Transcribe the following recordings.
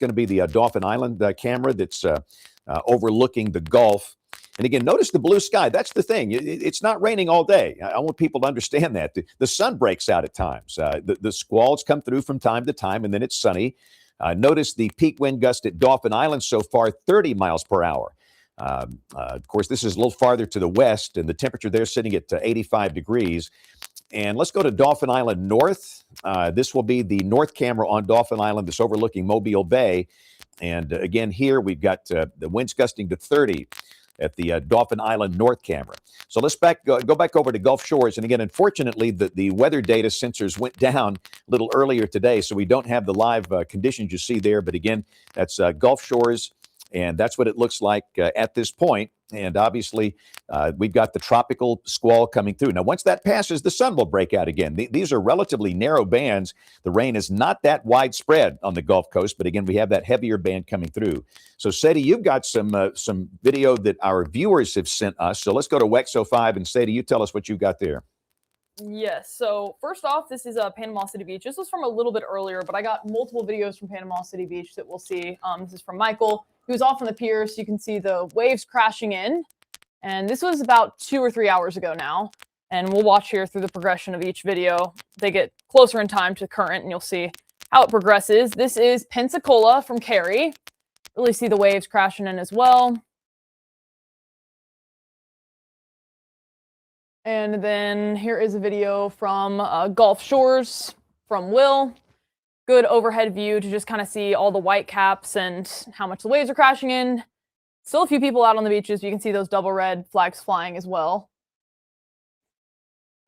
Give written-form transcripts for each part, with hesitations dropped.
going to be the Dauphin Island camera that's overlooking the Gulf. And again, notice the blue sky. That's the thing. It's not raining all day. I want people to understand that. The sun breaks out at times. The squalls come through from time to time, and then it's sunny. Notice the peak wind gust at Dauphin Island so far, 30 miles per hour. Of course, this is a little farther to the west, and the temperature there sitting at 85 degrees. And let's go to Dauphin Island North. This will be the north camera on Dauphin Island that's overlooking Mobile Bay. And again, here we've got the winds gusting to 30 at the Dauphin Island North camera. So let's go back over to Gulf Shores. And again, unfortunately, the weather data sensors went down a little earlier today, so we don't have the live conditions you see there. But again, that's Gulf Shores, and that's what it looks like at this point. And obviously, we've got the tropical squall coming through. Now, once that passes, the sun will break out again. These are relatively narrow bands. The rain is not that widespread on the Gulf Coast, but again, we have that heavier band coming through. So, Sadie, you've got some video that our viewers have sent us. So let's go to WEX05, and Sadie, you tell us what you've got there. Yes. So first off, this is Panama City Beach. This was from a little bit earlier, but I got multiple videos from Panama City Beach that we'll see. This is from Michael. He was off on the pier, so you can see the waves crashing in. And this was about 2 or 3 hours ago now. And we'll watch here through the progression of each video. They get closer in time to current, and you'll see how it progresses. This is Pensacola from Cary. Really see the waves crashing in as well. And then here is a video from Gulf Shores from Will. Good overhead view to just kind of see all the white caps and how much the waves are crashing in. Still a few people out on the beaches. You can see those double red flags flying as well.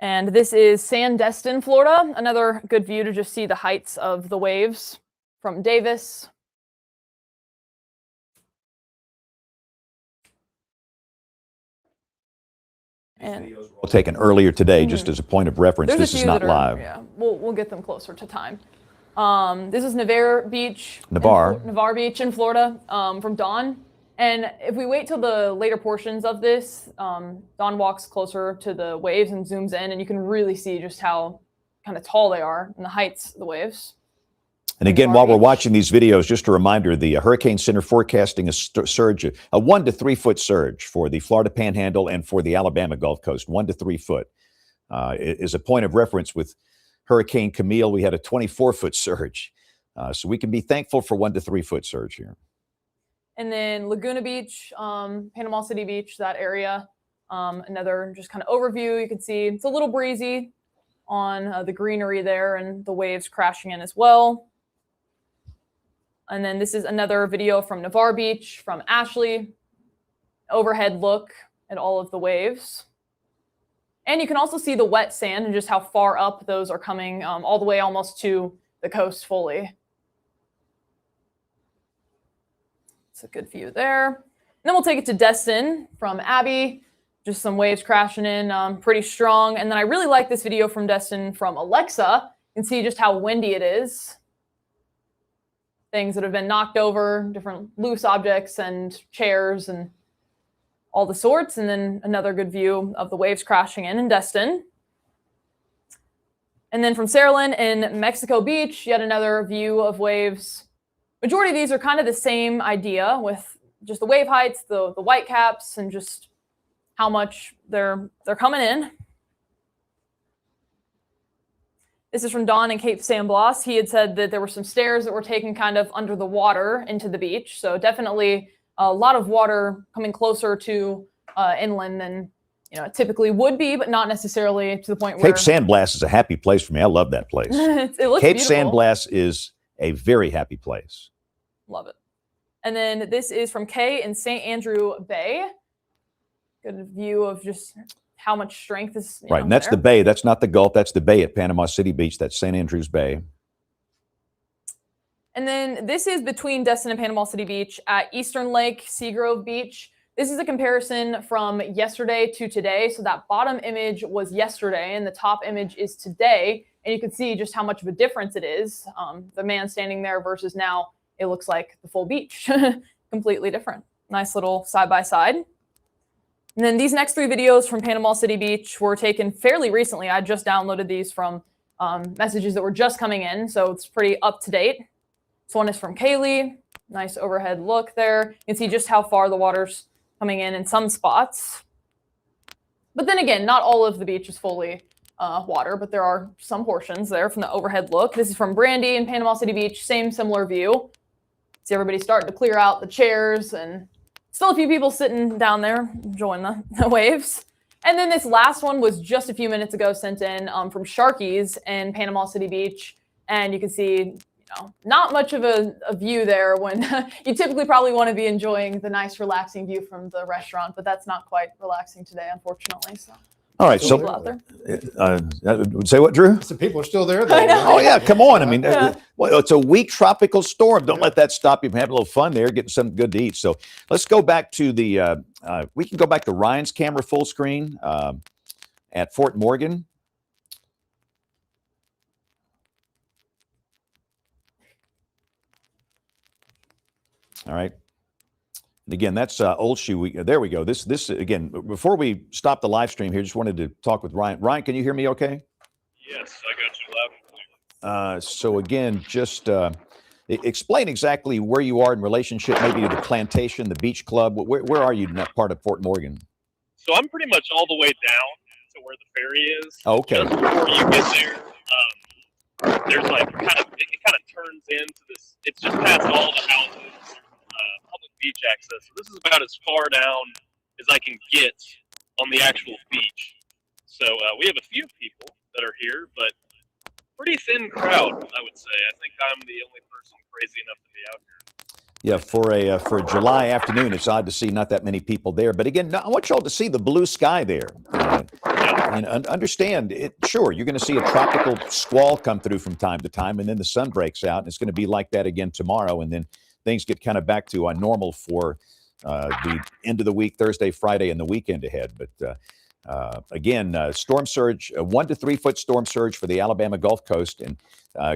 And this is Sandestin, Florida. Another good view to just see the heights of the waves from Davis. And videos were all taken earlier today, just as a point of reference. This is not live. Yeah, we'll get them closer to time. This is Navarre Beach. Navarre Beach in Florida from Dawn. And if we wait till the later portions of this, Dawn walks closer to the waves and zooms in, and you can really see just how kind of tall they are and the heights of the waves. And again, while we're watching these videos, just a reminder, the Hurricane Center forecasting a surge, a 1 to 3 foot surge for the Florida Panhandle and for the Alabama Gulf Coast, 1 to 3 foot. Is a point of reference with Hurricane Camille, we had a 24-foot surge. So we can be thankful for 1 to 3 foot surge here. And then Laguna Beach, Panama City Beach, that area. Another just kind of overview. You can see it's a little breezy on the greenery there and the waves crashing in as well. And then this is another video from Navarre Beach, from Ashley. Overhead look at all of the waves. And you can also see the wet sand and just how far up those are coming, all the way almost to the coast fully. It's a good view there. And then we'll take it to Destin from Abby. Just some waves crashing in, pretty strong. And then I really like this video from Destin from Alexa. You can see just how windy it is. Things that have been knocked over, different loose objects and chairs and all the sorts. And then another good view of the waves crashing in Destin. And then from Saralyn in Mexico Beach, yet another view of waves. Majority of these are kind of the same idea with just the wave heights, the white caps, and just how much they're coming in. This is from Don in Cape San Blas. He had said that there were some stairs that were taken kind of under the water into the beach. So definitely a lot of water coming closer to inland than it typically would be, but not necessarily to the point where... Cape San Blas is a happy place for me. I love that place. It looks Cape beautiful. San Blas is a very happy place. Love it. And then this is from Kay in St. Andrew Bay. Good view of just how much strength is right, and that's the bay. That's not the Gulf. That's the bay at Panama City Beach. That's St. Andrews Bay. And then this is between Destin and Panama City Beach at Eastern Lake, Seagrove Beach. This is a comparison from yesterday to today. So that bottom image was yesterday and the top image is today. And you can see just how much of a difference it is. The man standing there versus now, it looks like the full beach. Completely different. Nice little side-by-side. And then these next 3 videos from Panama City Beach were taken fairly recently. I just downloaded these from messages that were just coming in, so it's pretty up to date. This one is from Kaylee. Nice overhead look there. You can see just how far the water's coming in some spots. But then again, not all of the beach is fully water, but there are some portions there from the overhead look. This is from Brandy and Panama City Beach, similar view. See everybody starting to clear out the chairs and still a few people sitting down there enjoying the waves. And then this last one was just a few minutes ago sent in from Sharky's in Panama City Beach. And you can see, not much of a view there when you typically probably want to be enjoying the nice relaxing view from the restaurant, but that's not quite relaxing today, unfortunately. So. All right, so out there. Say what, Drew? Some people are still there, though. Oh yeah, come on! I mean, well, it's a weak tropical storm. Don't let that stop you from having a little fun there, getting something good to eat. So let's go back to the. We can go back to Ryan's camera full screen at Fort Morgan. All right. And again, that's Old Shoe. There we go. This again. Before we stop the live stream here, just wanted to talk with Ryan. Ryan, can you hear me? Okay. Yes, I got you loud and clear. So again, just explain exactly where you are in relationship, maybe to the plantation, the beach club. Where are you in that part of Fort Morgan? So I'm pretty much all the way down to where the ferry is. Okay. Just before you get there, there's like it kind of turns into this. It's just past all the houses, public beach access. So this is about as far down as I can get on the actual beach. So we have a few people that are here, but pretty thin crowd, I would say. I think I'm the only person crazy enough to be out here. Yeah, for a July afternoon, it's odd to see not that many people there. But again, I want y'all to see the blue sky there. And understand it. Sure, you're going to see a tropical squall come through from time to time, and then the sun breaks out, and it's going to be like that again tomorrow, and then things get kind of back to normal for the end of the week, Thursday, Friday, and the weekend ahead. But again, storm surge, a 1 to 3 foot storm surge for the Alabama Gulf Coast, and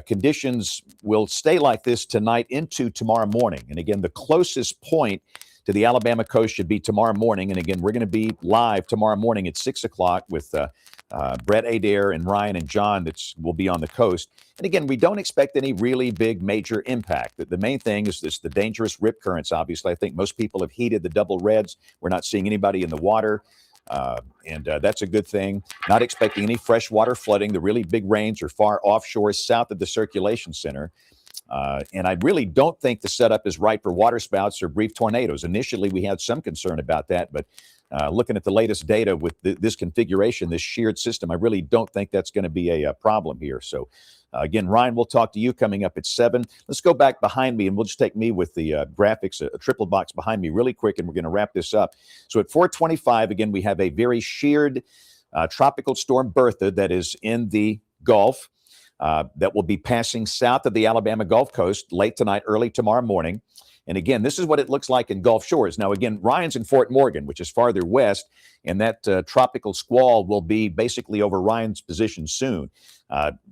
conditions will stay like this tonight into tomorrow morning. And again, the closest point to the Alabama coast should be tomorrow morning. And again, we're going to be live tomorrow morning at 6 o'clock with Brett Adair and Ryan and John that will be on the coast. And again, we don't expect any really big major impact. The main thing is the dangerous rip currents, obviously. I think most people have heeded the double reds. We're not seeing anybody in the water. And that's a good thing. Not expecting any freshwater flooding. The really big rains are far offshore south of the circulation center. And I really don't think the setup is right for waterspouts or brief tornadoes. Initially, we had some concern about that, but looking at the latest data with this configuration, this sheared system, I really don't think that's going to be a problem here. So again, Ryan, we'll talk to you coming up at 7. Let's go back behind me, and we'll just take me with the graphics, a triple box behind me really quick, and we're going to wrap this up. So at 4:25, again, we have a very sheared tropical storm Bertha that is in the Gulf. That will be passing south of the Alabama Gulf Coast late tonight, early tomorrow morning. And again, this is what it looks like in Gulf Shores. Now, again, Ryan's in Fort Morgan, which is farther west, and that tropical squall will be basically over Ryan's position soon.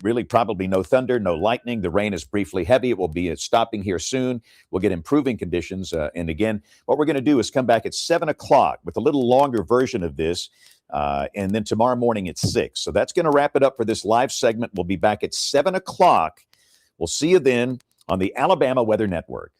Really probably no thunder, no lightning. The rain is briefly heavy. It will be stopping here soon. We'll get improving conditions. And again, what we're going to do is come back at 7 o'clock with a little longer version of this. And then tomorrow morning at 6. So that's going to wrap it up for this live segment. We'll be back at 7 o'clock. We'll see you then on the Alabama Weather Network.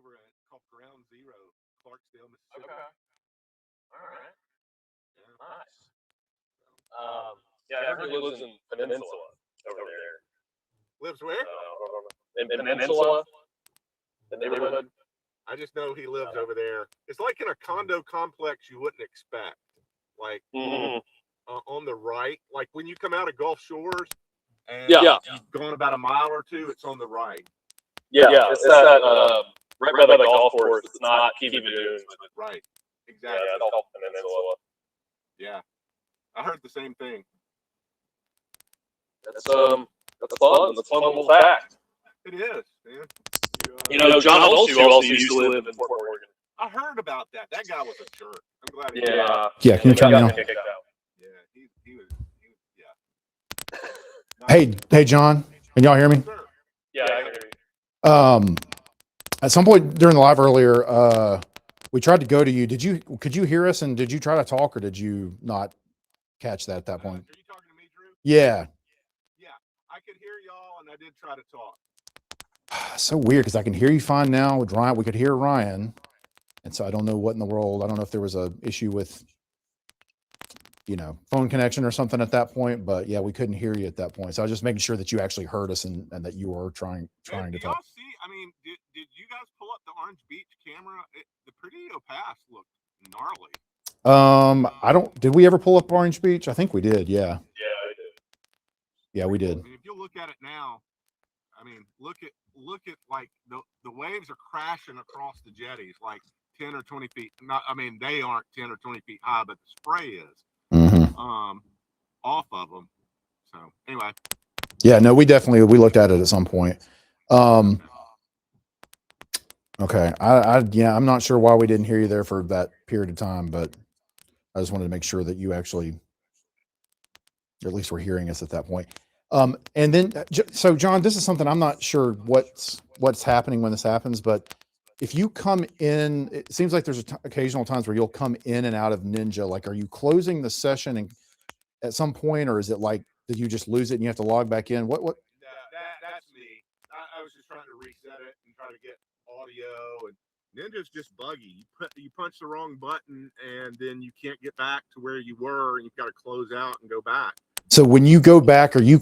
over at called Ground Zero, Clarksdale, Mississippi. Okay. All right. Yeah. Nice. Yeah, I heard he lives in Peninsula over there. Lives where? In Peninsula, the neighborhood. I just know he lives over there. It's like in a condo complex you wouldn't expect. Like on the right, like when you come out of Gulf Shores and you've gone about a mile or two, it's on the right. Yeah, it's that right by the golf course. It's not Kiva Dunes. Right. Exactly. Yeah, it's all Peninsula. Yeah. I heard the same thing. That's fun. That's a fun little fact. It is, man. You know, John Olsu also used to live in Portland, Oregon. I heard about that. That guy was a jerk. I'm glad he Yeah, can you turn me on? Yeah, he was yeah. Hey, John, can y'all hear me? Sir. Yeah, I can hear you. At some point during the live earlier, we tried to go to you. Could you hear us, and did you try to talk, or did you not catch that at that point? Are you talking to me, Drew? Yeah. Yeah, I could hear y'all, and I did try to talk. So weird, because I can hear you fine now with Ryan. We could hear Ryan, and so I don't know what in the world. I don't know if there was a issue with, phone connection or something at that point. But yeah, we couldn't hear you at that point. So I was just making sure that you actually heard us and that you were trying to talk. Y'all see? I mean, did you guys pull up the Orange Beach camera? The Presidio Pass looked gnarly. I don't. Did we ever pull up Orange Beach? I think we did. Yeah. Yeah, I did. Yeah, we did. I mean, if you look at it now, I mean, look at like the waves are crashing across the jetties like 10 or 20 feet. Not, I mean, they aren't 10 or 20 feet high, but the spray is off of them. So anyway. Yeah, no, we looked at it at some point. Okay. I'm not sure why we didn't hear you there for that period of time, but I just wanted to make sure that you actually, or at least were hearing us at that point. And then, so John, this is something I'm not sure what's happening when this happens, but if you come in, it seems like there's occasional times where you'll come in and out of Ninja. Like, are you closing the session and at some point, or is it like, did you just lose it and you have to log back in? What? That's me. I was just trying to reset it and try to get audio, and Ninja's just buggy. You punch the wrong button, and then you can't get back to where you were, and you've got to close out and go back. So when you go back, are you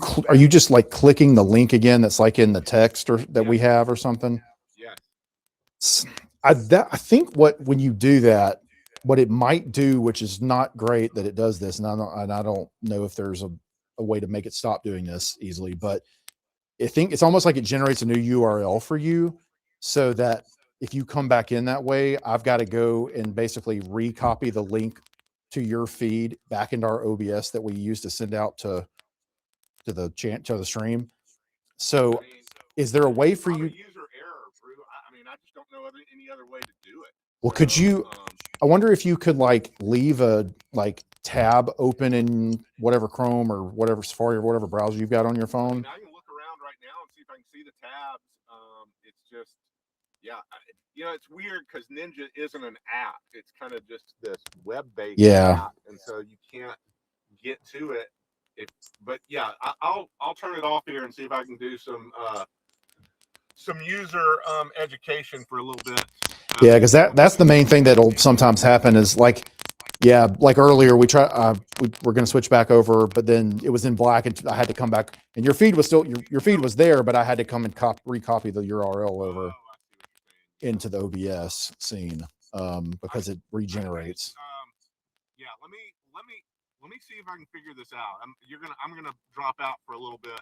just like clicking the link again that's like in the text or that we have or something? Yes. I think when you do that, what it might do, which is not great that it does this, and I don't know if there's a way to make it stop doing this easily, but I think it's almost like it generates a new URL for you, so that if you come back in that way, I've got to go and basically recopy the link to your feed back into our OBS that we use to send out to the stream. So is there a way for you? User error, Drew. I mean, I just don't know any other way to do it. Well, could you? I wonder if you could like leave a tab open in whatever Chrome or whatever Safari or whatever browser you've got on your phone. I can look around right now and see if I can see the tabs. It's just, it's weird because Ninja isn't an app. It's kind of just this web-based app, and so you can't get to it. But yeah, I'll turn it off here and see if I can do some user education for a little bit. Yeah, because that's the main thing that'll sometimes happen is like earlier we we're going to switch back over, but then it was in black and I had to come back, and your feed was still your feed was there, but I had to come and recopy the URL over into the OBS scene because it regenerates. Yeah, let me see if I can figure this out. I'm gonna drop out for a little bit.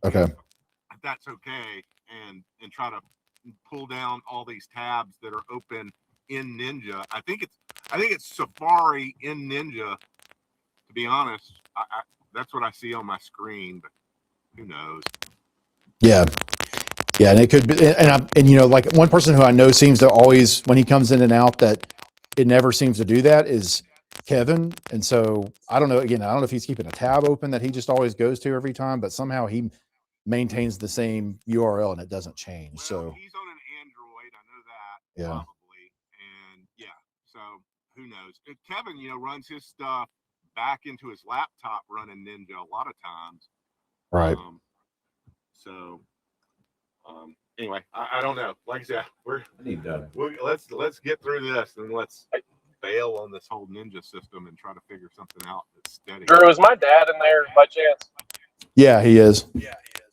Okay. If that's okay, and try to pull down all these tabs that are open in Ninja. I think it's Safari in Ninja. To be honest, that's what I see on my screen, but who knows? Yeah, and it could be. And like one person who I know seems to always, when he comes in and out, that it never seems to do that is Kevin. And so I don't know. Again, I don't know if he's keeping a tab open that he just always goes to every time, but somehow he maintains the same URL and it doesn't change. Well, so he's on an Android, I know that. Yeah. Probably. And yeah, so who knows? Kevin, runs his stuff back into his laptop running Ninja a lot of times. Right. anyway, I don't know. Like I said, I need let's get through this and let's bail on this whole ninja system and try to figure something out that's steady. Drew, is my dad in there by chance? Yeah, he is.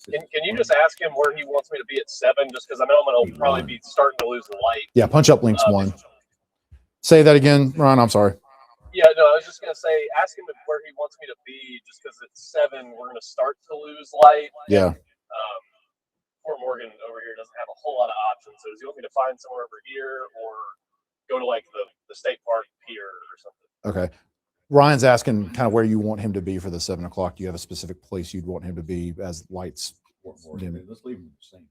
Can you just ask him where he wants me to be at 7? Just because I know I'm going to probably be starting to lose the light. Yeah, punch up links 1. Say that again, Ron. I'm sorry. Yeah, no, I was just going to say, ask him where he wants me to be, just because at 7 we're going to start to lose light. Yeah. Fort Morgan over here doesn't have a whole lot of options. So does he want me to find somewhere over here or go to like the state park pier or something? Okay. Ryan's asking kind of where you want him to be for the 7 o'clock. Do you have a specific place you'd want him to be as lights? Let's leave them the same.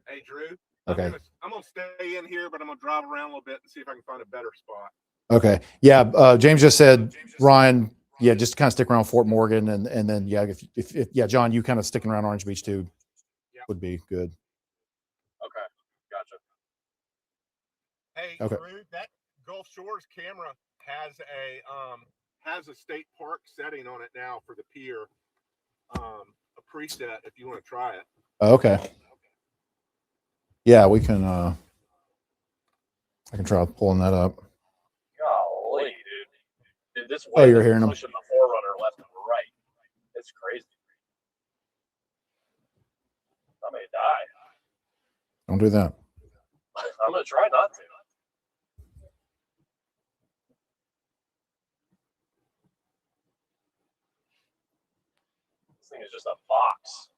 Hey, Drew. Okay. I'm gonna stay in here, but I'm gonna drive around a little bit and see if I can find a better spot. Okay. Yeah. James just said, Ryan, yeah, just kind of stick around Fort Morgan and then, yeah, if yeah, John, you kind of sticking around Orange Beach too would be good. Okay. Gotcha. Hey, Okay. Drew, that Gulf Shores camera has a state park setting on it now for the pier. A preset if you want to try it. Okay. Yeah, we can I can try pulling that up. Golly, dude. Dude, this Oh, wind you're is hearing him. pushing the Forerunner left and right. It's crazy. I may die. Don't do that. I'm going to try not to. This thing is just a box.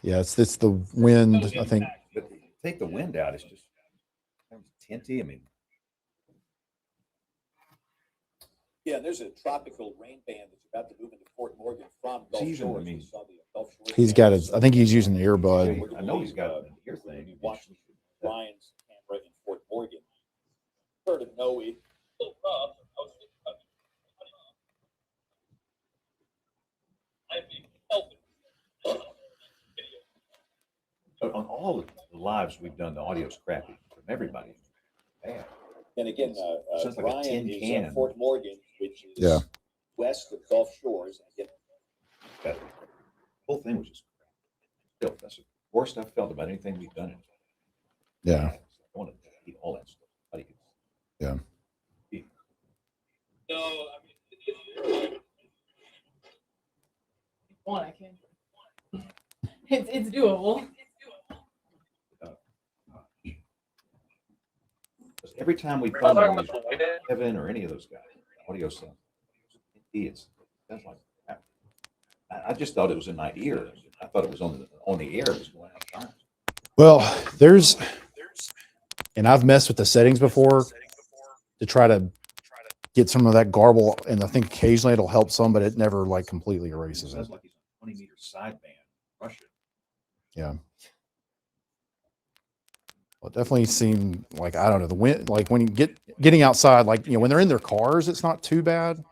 Yeah, it's the wind, I think. But take the wind out, it's just tinty. I mean, Yeah, there's a tropical rain band that's about to move into Fort Morgan from Gulf Season, I Shores. mean, We saw the Gulf Shores He's got his, I think he's using the earbud. We're gonna I know be, he's got uh, an ear we're gonna thing. be watching Ryan's camera in Fort Morgan. Sort of know it. On all the lives we've done, the audio's crappy from everybody. Bad. And again, Sounds like a Ryan tin is can. Fort Morgan, which is Yeah. west of Gulf Shores. Again, That whole thing was just crap. Still, that's the worst I've felt about anything we've done. Yeah. I want to eat all that stuff. Yeah. No, I mean, one, I can't. It's doable. Every time we We're phone talking about the wind. Kevin or any of those guys, audio stuff, idiots. Sounds like crap. I just thought it was in my ear. I thought it was on the air. It was going out. Well, and I've messed with the settings before to try to get some of that garble, and I think occasionally it'll help some, but it never like completely erases it. Sounds like he's a 20-meter sideband Russia. Yeah. Well, it definitely seemed like, I don't know, the wind, like when you getting outside, like, you know, when they're in their cars, it's not too bad.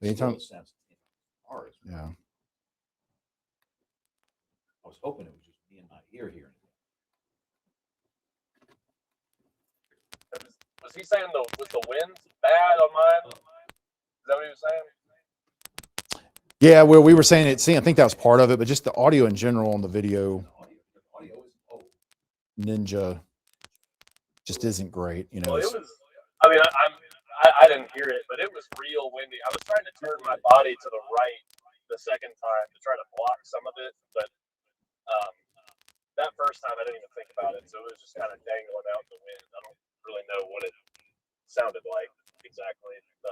Anytime, It sounds hard. yeah. I was hoping it would just be in my ear here. Was he saying was the wind bad on mine? Is that what he was saying? Yeah, well, we were saying it. See, I think that was part of it, but just the audio in general on the video, Audio is Ninja, just isn't great. You know, Well, it it's- was. I mean, I didn't hear it, but it was real windy. I was trying to turn my body to the right the second time to try to block some of it, but that first time I didn't even think about it, so it was just kind of dangling out in the wind. I don't really know what it sounded like exactly. So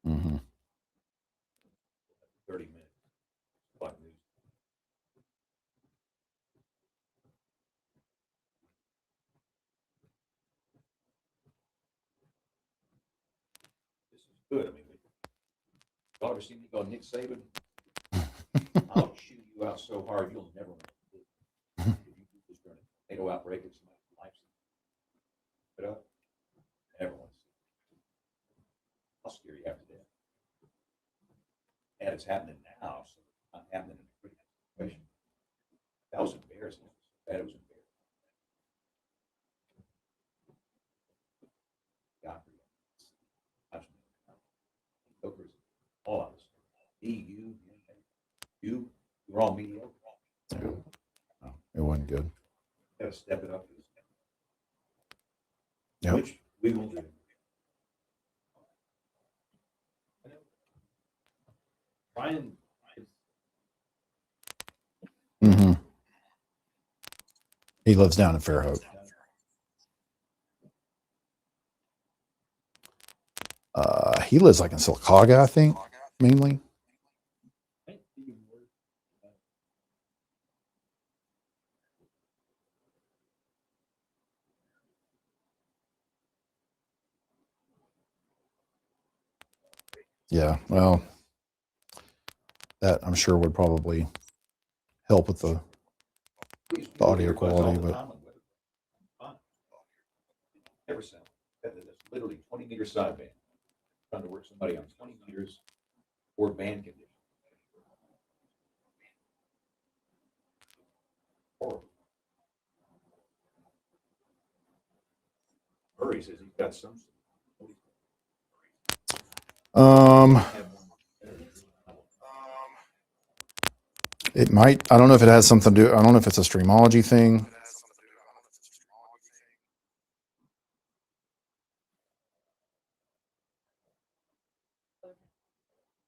Mhm. 30 minutes. Black news. This is good. I mean, y'all ever seen me go Nick Saban? I'll shoot you out so hard you'll never want to live. If you do this during a tornado outbreak, it's my life. Put up. Everyone. I'll scare you after that. And it's happening now, so it's not happening in a pretty situation. That was embarrassing. That was embarrassing. God, step it up. Yep. Which we will do. Brian. Mm-hmm. He lives down in Fairhope. He lives like in Sylacauga, I think, mainly. Yeah, well, that I'm sure would probably help with the audio quality, but Ever sound. That's literally 20 meter sideband. Trying to work somebody on 20 meters for band condition. Horrible. Murray says he's got some. it might. I don't know if it has something to do. I don't know if it's a Streamology thing.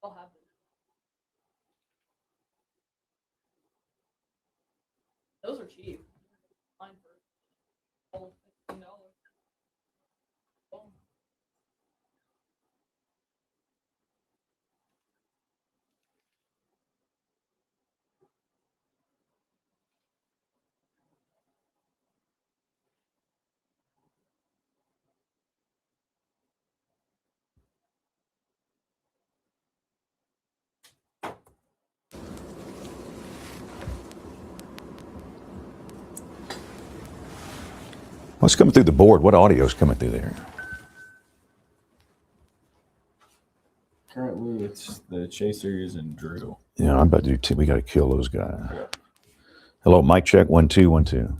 I'll have them. Those are cheap. Fine for $15. Boom. What's coming through the board? What audio is coming through there? Currently, it's the Chasers and Drew. Yeah, I'm about to do two. We got to kill those guys. Hello, mic check. 1 2 1 2.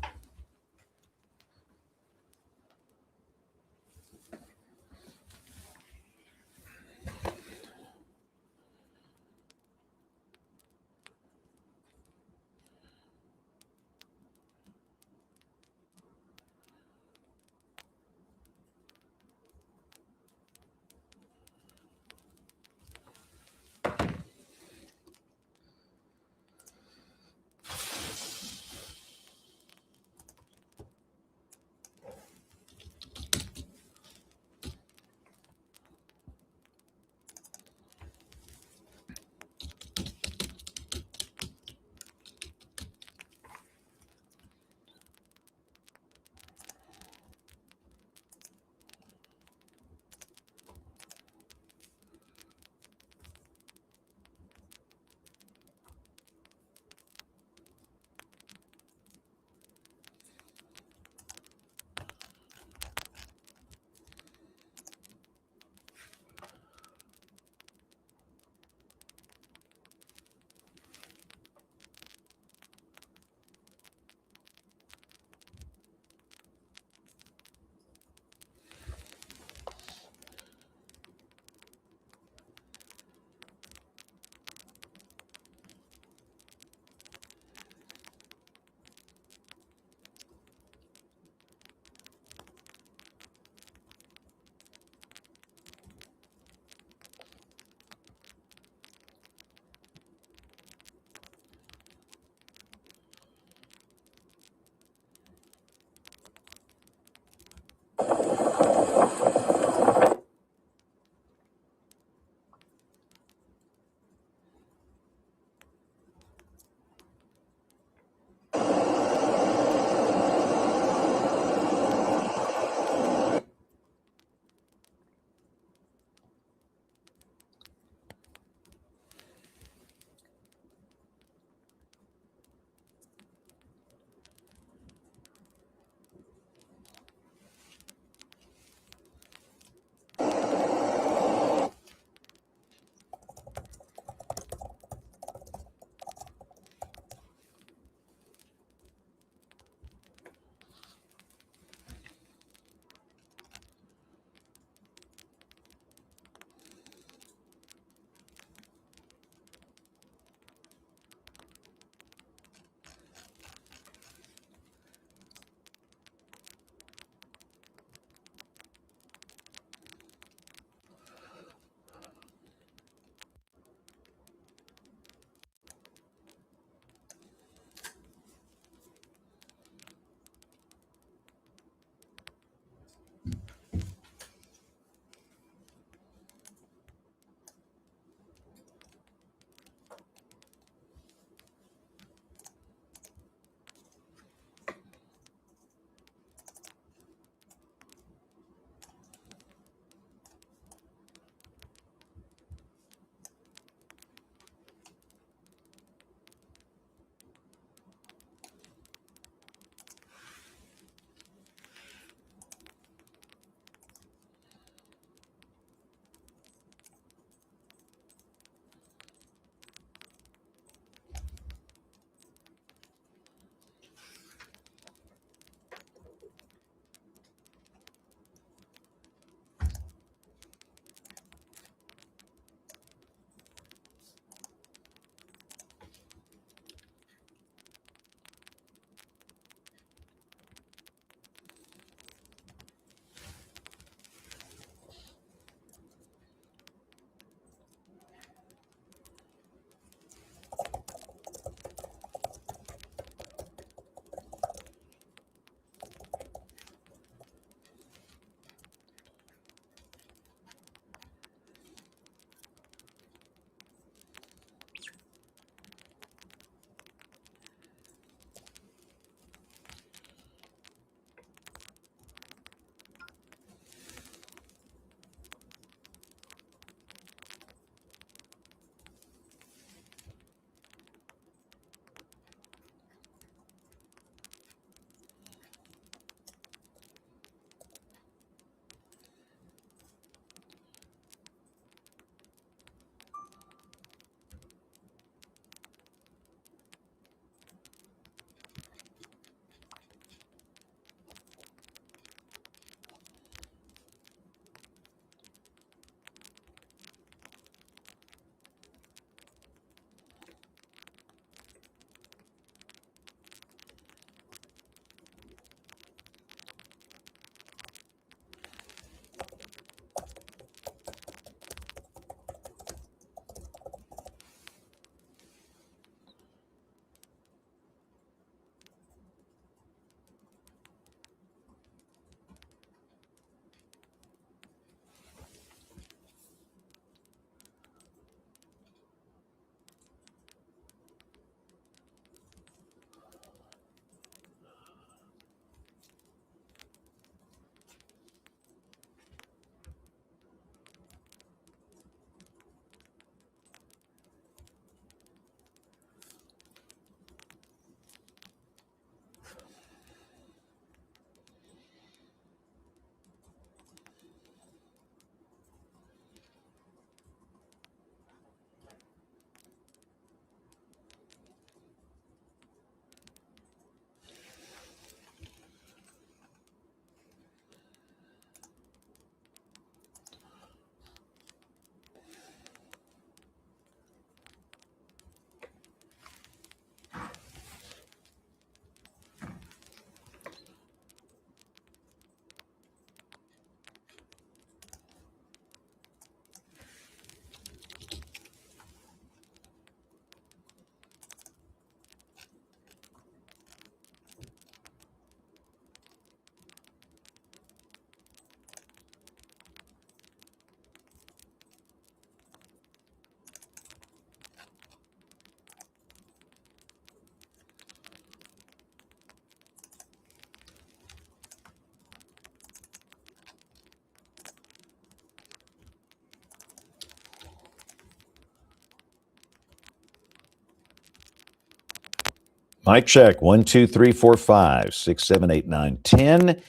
Mic check. 1, 2, 3, 4, 5, 6, 7, 8, 9, 10.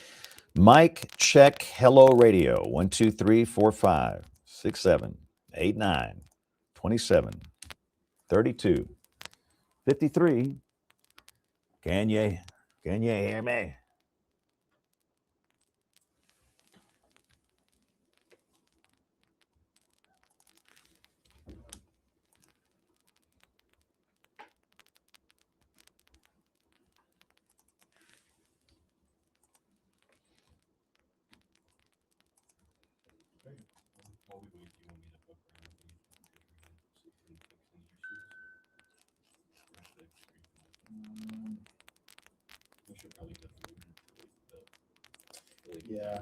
Mic check. Hello radio. 1, 2, 3, 4, 5, 6, 7, 8, 9, 27, 32, 53. Can you hear me? Yeah.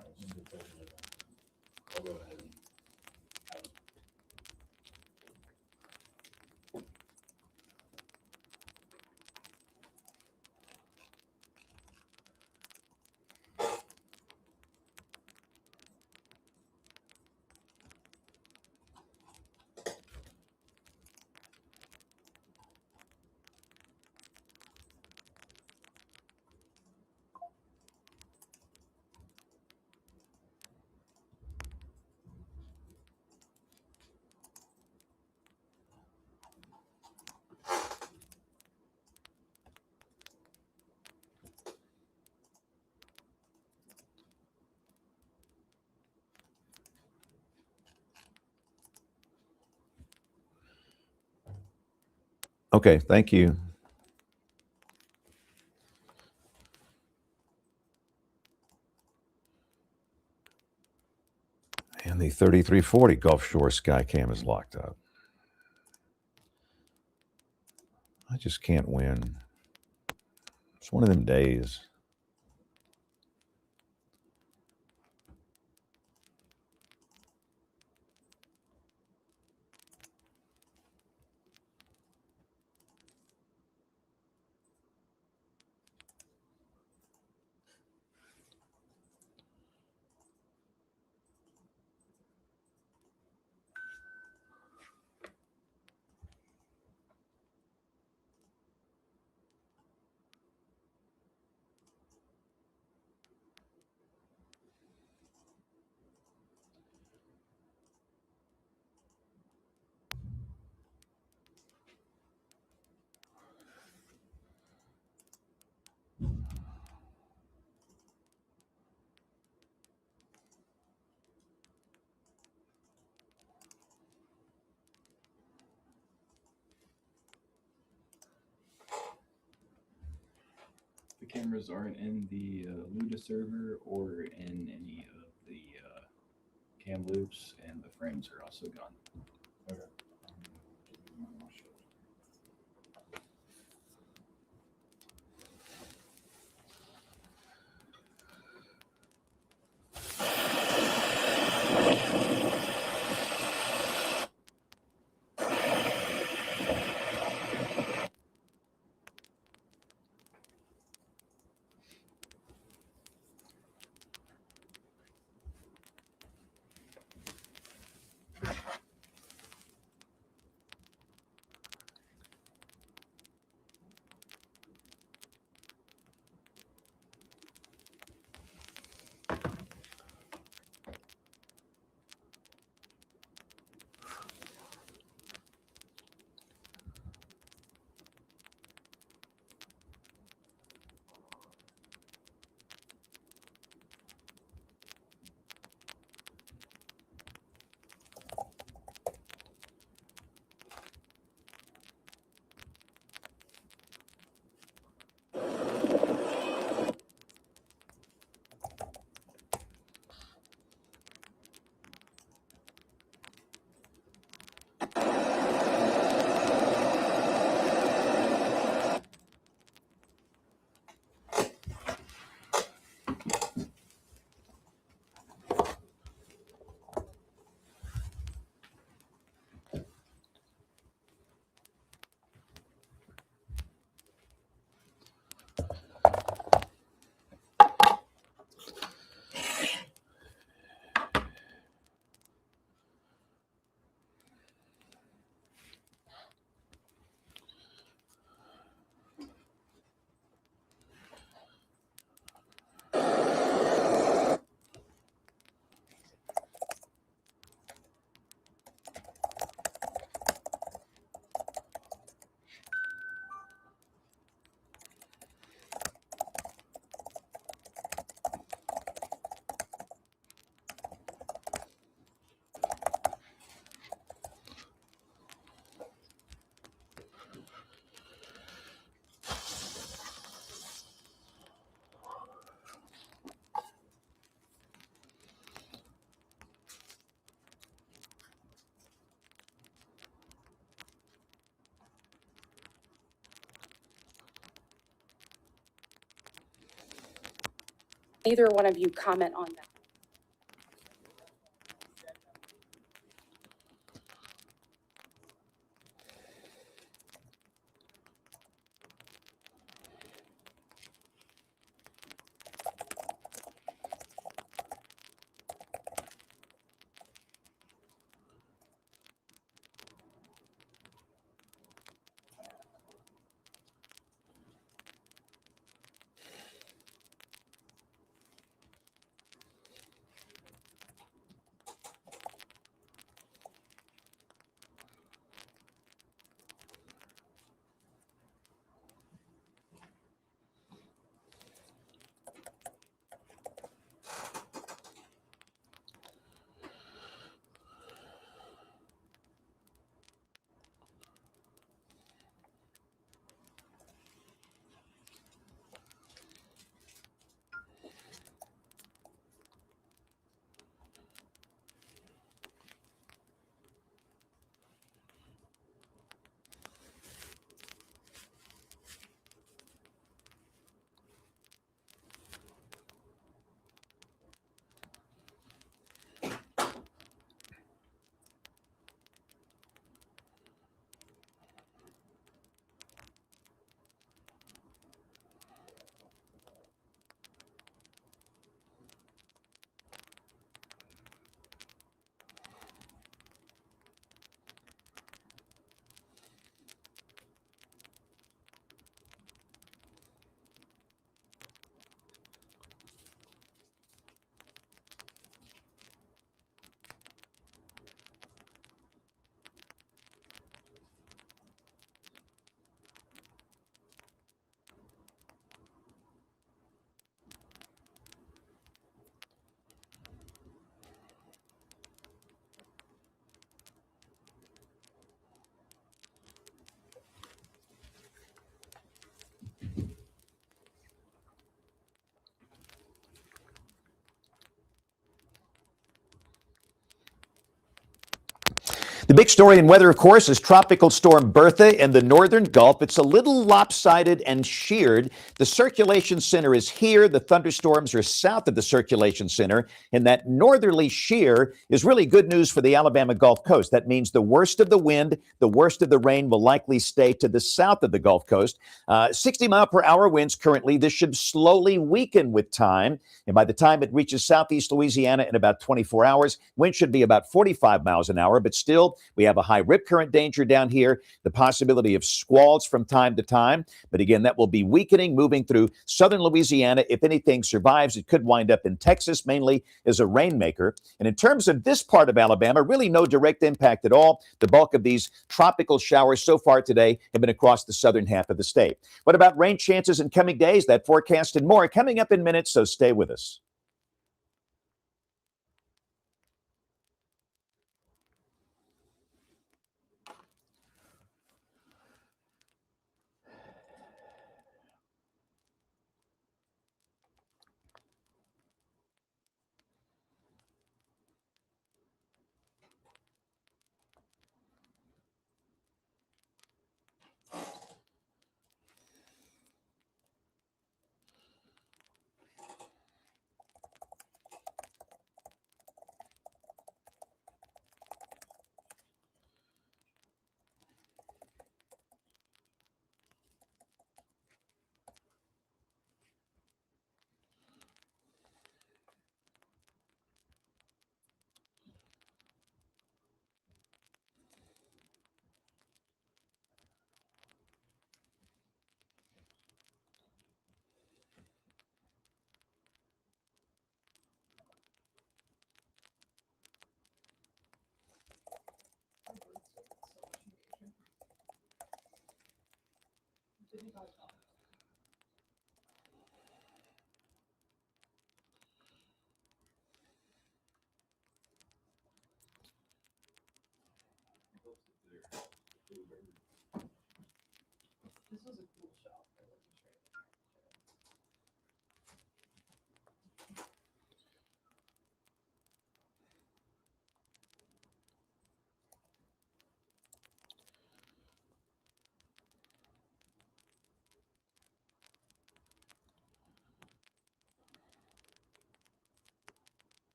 Okay, thank you. And the 3340 Gulf Shore Skycam is locked up. I just can't win. It's one of them days. The cameras aren't in the Luda server or in any of the cam loops, and the frames are also gone. Okay. neither one of you comment on that. The big story in weather, of course, is Tropical Storm Bertha in the northern Gulf. It's a little lopsided and sheared. The circulation center is here. The thunderstorms are south of the circulation center. And that northerly shear is really good news for the Alabama Gulf Coast. That means the worst of the wind, the worst of the rain will likely stay to the south of the Gulf Coast. 60-mile-per-hour winds currently. This should slowly weaken with time. And by the time it reaches southeast Louisiana in about 24 hours, wind should be about 45 miles an hour. But still, we have a high rip current danger down here, the possibility of squalls from time to time. But again, that will be weakening, moving through southern Louisiana. If anything survives, it could wind up in Texas, mainly as a rainmaker. And in terms of this part of Alabama, really no direct impact at all. The bulk of these tropical showers so far today have been across the southern half of the state. What about rain chances in coming days? That forecast and more coming up in minutes, so stay with us.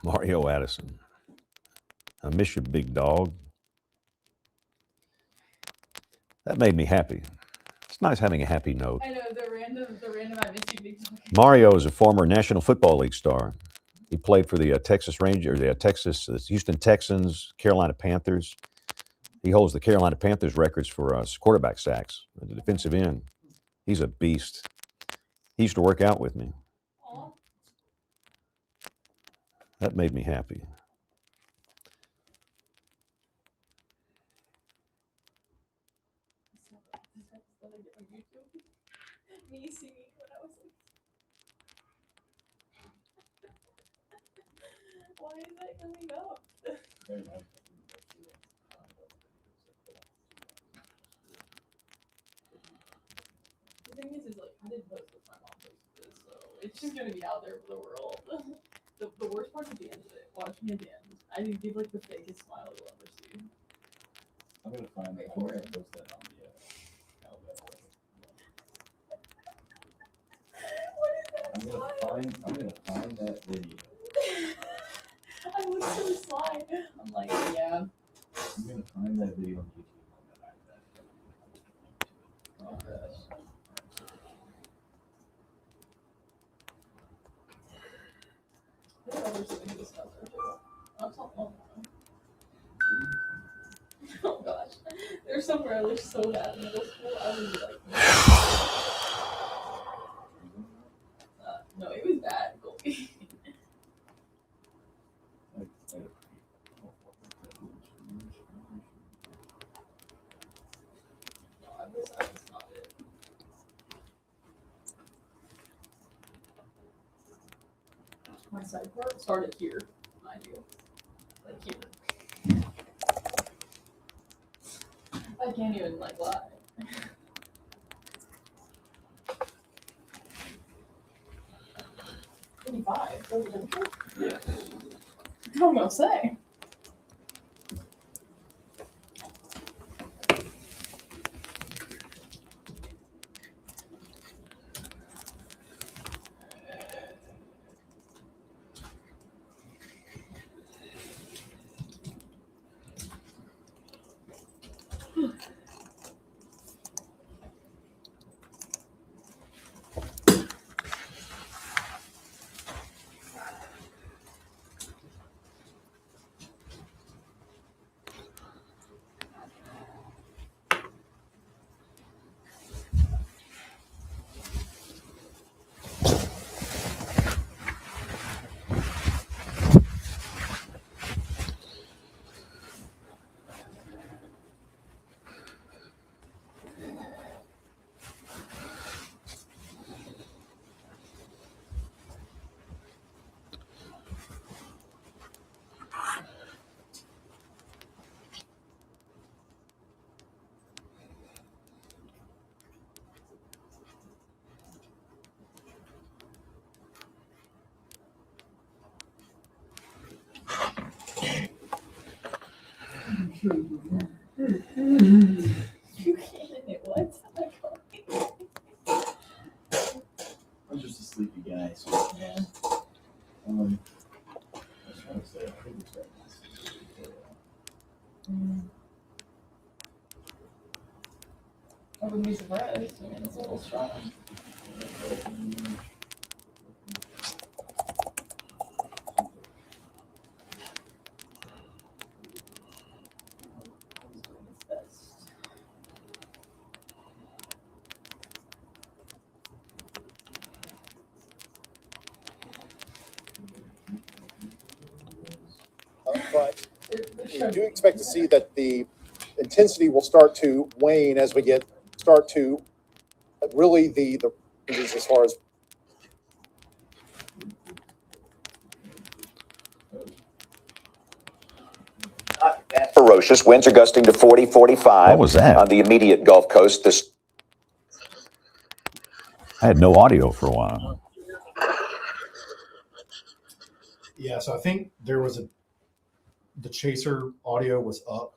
Mario Addison. I miss you, big dog. That made me happy. It's nice having a happy note. I know the random I miss you big dog. Mario is a former National Football League star. He played for the Texas Rangers, the Houston Texans, Carolina Panthers. He holds the Carolina Panthers records for quarterback sacks, the defensive end. He's a beast. He used to work out with me. Aw. That made me happy. Me singing when I was like, why is that coming up? The thing is like I didn't post this, my mom posted this, so it's just gonna be out there for the world. The worst part at the end of it, watching it end, I did give like the fakest smile you'll ever see. I'm gonna find that. I'm gonna post that on the Alabama. What is that? I'm gonna find that video. I look so sly. I'm like, yeah. I'm gonna find that video on YouTube. Oh, gosh. There's other silly good stuff there too. I'll tell them. Oh gosh. There's somewhere I looked so bad in middle school. I was like, no, it was bad, Goldie. No, I was not it. My side part started here, mind you. Like here. I can't even like lie. Yeah. What am I gonna say? You can't. What? I'm just a sleepy guy, so Yeah. I was trying to say, I think it's right. I wouldn't be surprised. I mean, it's a little strong. But we do expect to see that the intensity will start to wane as we start to really the as far as ferocious. Winds are gusting to 40, 45. What was that? On the immediate Gulf Coast. I had no audio for a while. Yeah, so I think there was the chaser audio was up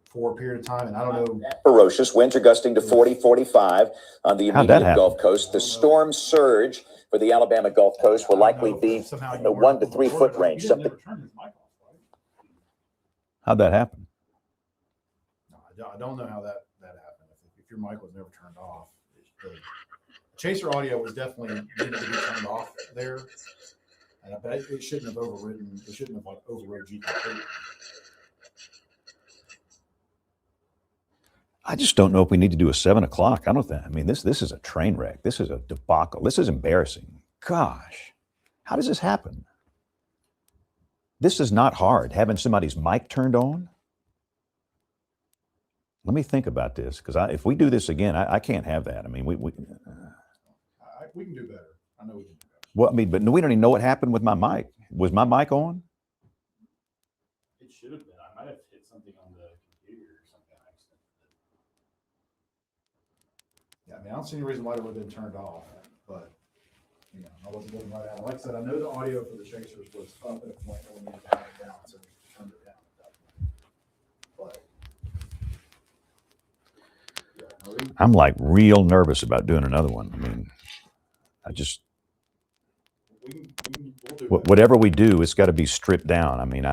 for a period of time, and I don't know. Ferocious. Winds are gusting to 40, 45. On the How'd that immediate happen? Gulf Coast. The storm surge for the Alabama Gulf Coast will likely be Somehow a 1 to 3 foot range. Something. How'd that happen? No, I don't know how that happened. If your mic was never turned off, the chaser audio was definitely needed to be turned off there. And I bet it shouldn't have overridden. It shouldn't have overrode G completely. I just don't know if we need to do a 7 o'clock. I don't think. I mean, this is a train wreck. This is a debacle. This is embarrassing. Gosh, how does this happen? This is not hard. Having somebody's mic turned on. Let me think about this, because if we do this again, I can't have that. I mean, we can do better. I know we can do better. Well, I mean, but we don't even know what happened with my mic. Was my mic on? It should have been. I might have hit something on the computer or something. Yeah, I mean, I don't see any reason why it would have been turned off, but I wasn't looking right at it. Like I said, I know the audio for the chasers was up at a point where we needed to have it down, so we turned it down at that point. But I'm like real nervous about doing another one. I mean, I just we'll whatever we do, it's got to be stripped down. I mean,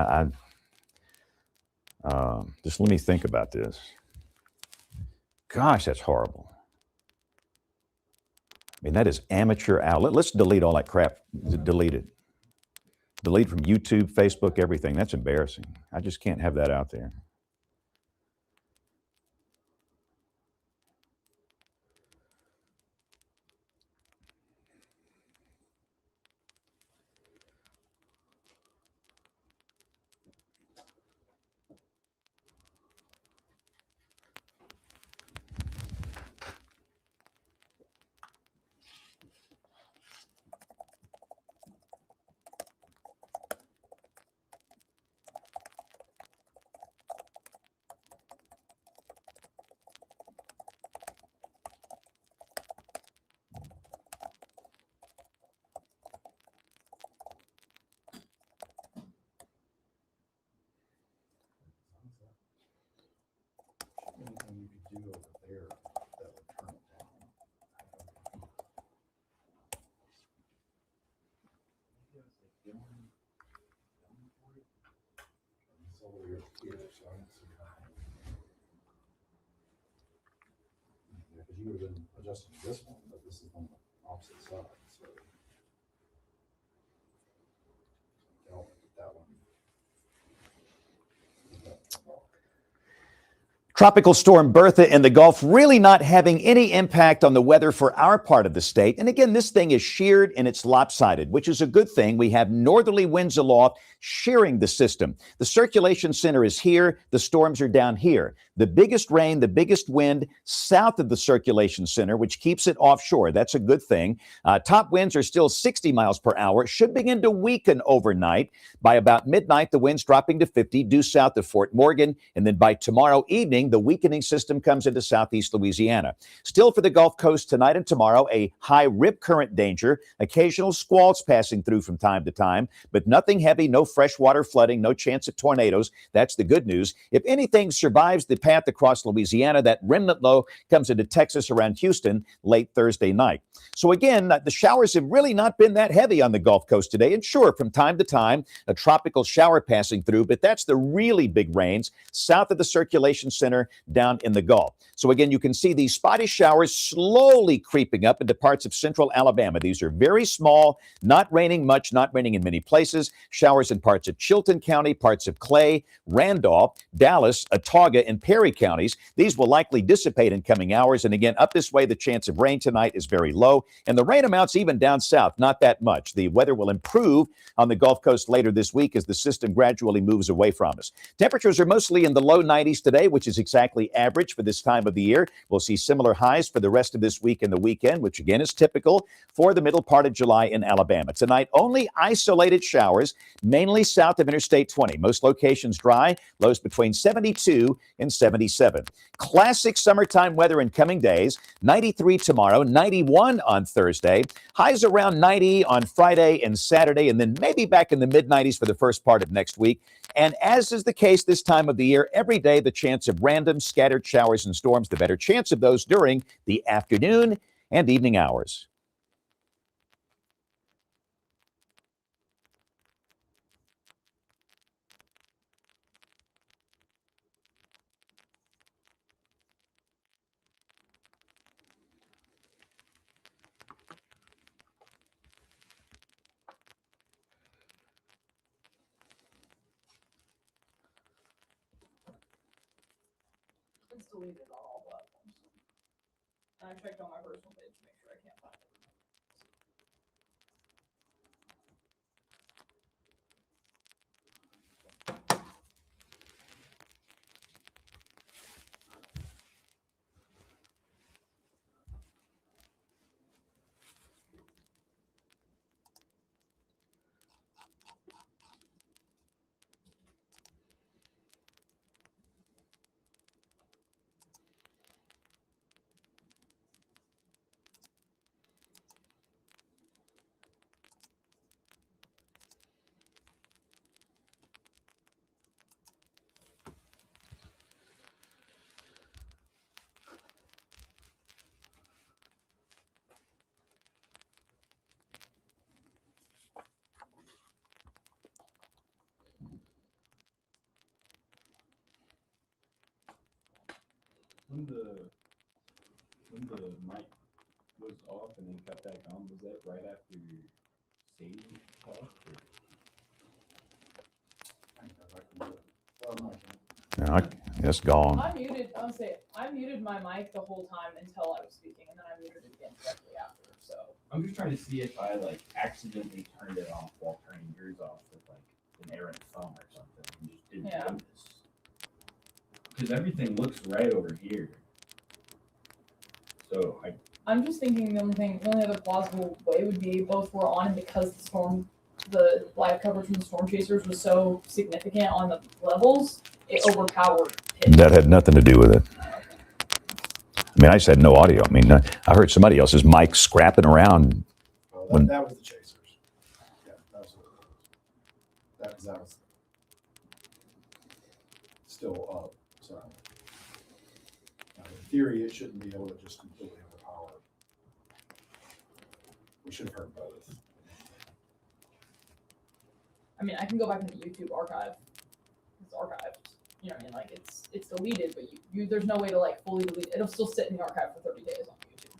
just let me think about this. Gosh, that's horrible. I mean, that is amateur outlet. Let's delete all that crap. Delete it. Delete from YouTube, Facebook, everything. That's embarrassing. I just can't have that out there. anything you could do over there that would turn it down. It's all the way up here, so I don't see how. Yeah, because you would have been adjusting this one, but this is on the opposite side, so. I'll put that one. Tropical storm Bertha in the Gulf really not having any impact on the weather for our part of the state. And again, this thing is sheared and it's lopsided, which is a good thing. We have northerly winds aloft shearing the system. The circulation center is here. The storms are down here. The biggest rain, the biggest wind south of the circulation center, which keeps it offshore. That's a good thing. Top winds are still 60 miles per hour, should begin to weaken overnight. By about midnight, the winds dropping to 50 due south of Fort Morgan. And then by tomorrow evening, the weakening system comes into southeast Louisiana. Still for the Gulf Coast tonight and tomorrow, a high rip current danger, occasional squalls passing through from time to time, but nothing heavy, no freshwater flooding, no chance of tornadoes. That's the good news. If anything survives the path across Louisiana, that remnant low comes into Texas around Houston late Thursday night. So again, the showers have really not been that heavy on the Gulf Coast today. And sure, from time to time, a tropical shower passing through, but that's the really big rains south of the circulation center down in the Gulf. So again, you can see these spotty showers slowly creeping up into parts of central Alabama. These are very small, not raining much, not raining in many places. Showers in parts of Chilton County, parts of Clay, Randolph, Dallas, Autauga, and Perry counties. These will likely dissipate in coming hours. And again, up this way, the chance of rain tonight is very low. And the rain amounts even down south, not that much. The weather will improve on the Gulf Coast later this week as the system gradually moves away from us. Temperatures are mostly in the low 90s today, which is exactly average for this time of the year. We'll see similar highs for the rest of this week and the weekend, which again is typical for the middle part of July in Alabama. Tonight, only isolated showers, mainly south of Interstate 20. Most locations dry, lows between 72 and 77. Classic summertime weather in coming days. 93 tomorrow, 91 on Thursday, highs around 90 on Friday and Saturday, and then maybe back in the mid-90s for the first part of next week. And as is the case this time of the year, every day the chance of random scattered showers and storms, the better chance of those during the afternoon and evening hours. deleted on all platforms. And I checked on my personal page to make sure I can't find it. When the mic was off and then cut back on, was that right after Sadie talked? It's gone. I muted. I would say I muted my mic the whole time until I was speaking, and then I muted it again directly after. So I'm just trying to see if I like accidentally turned it off while turning yours off with like an errant thumb or something and just didn't notice. Because everything looks right over here. So I'm just thinking the only other plausible way would be both were on, and because the live coverage from the Storm Chasers was so significant on the levels, it overpowered pitch. That had nothing to do with it. I mean, I just had no audio. I mean, I heard somebody else's mic scrapping around. Well, that was the Chasers. Yeah, that was what it was. That was still up. So, in theory, it shouldn't be able to just completely overpower. We should have heard both. I mean, I can go back into YouTube archive. It's archived. You know what I mean? Like it's deleted, but you there's no way to like fully delete it. It'll still sit in the archive for 30 days on YouTube.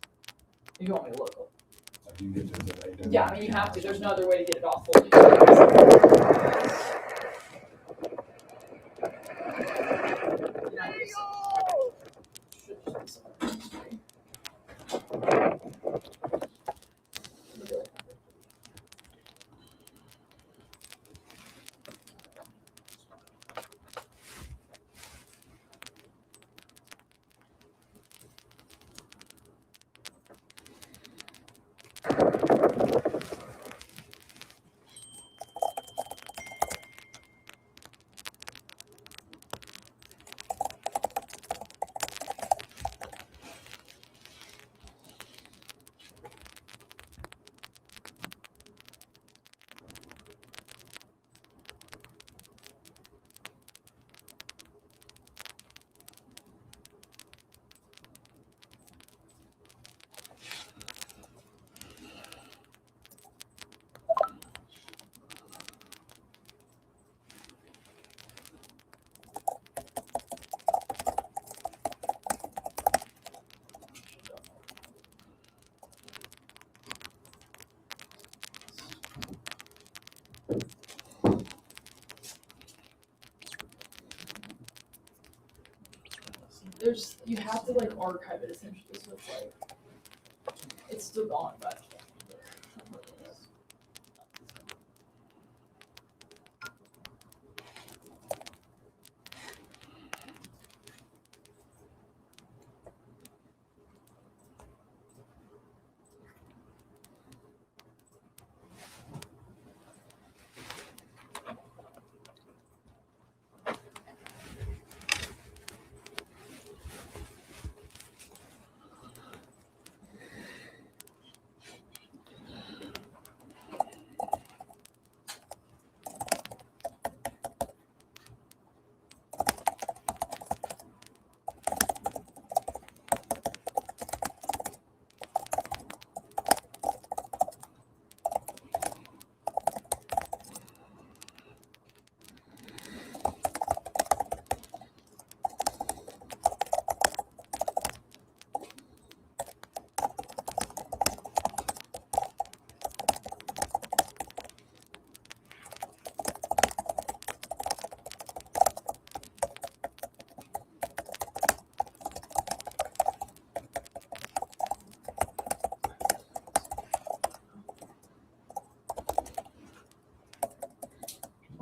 If you want me to look. So you get to the Yeah, I mean you have to. There's no other way to get it off fully. You have to like archive it essentially, so it's like it's still gone, but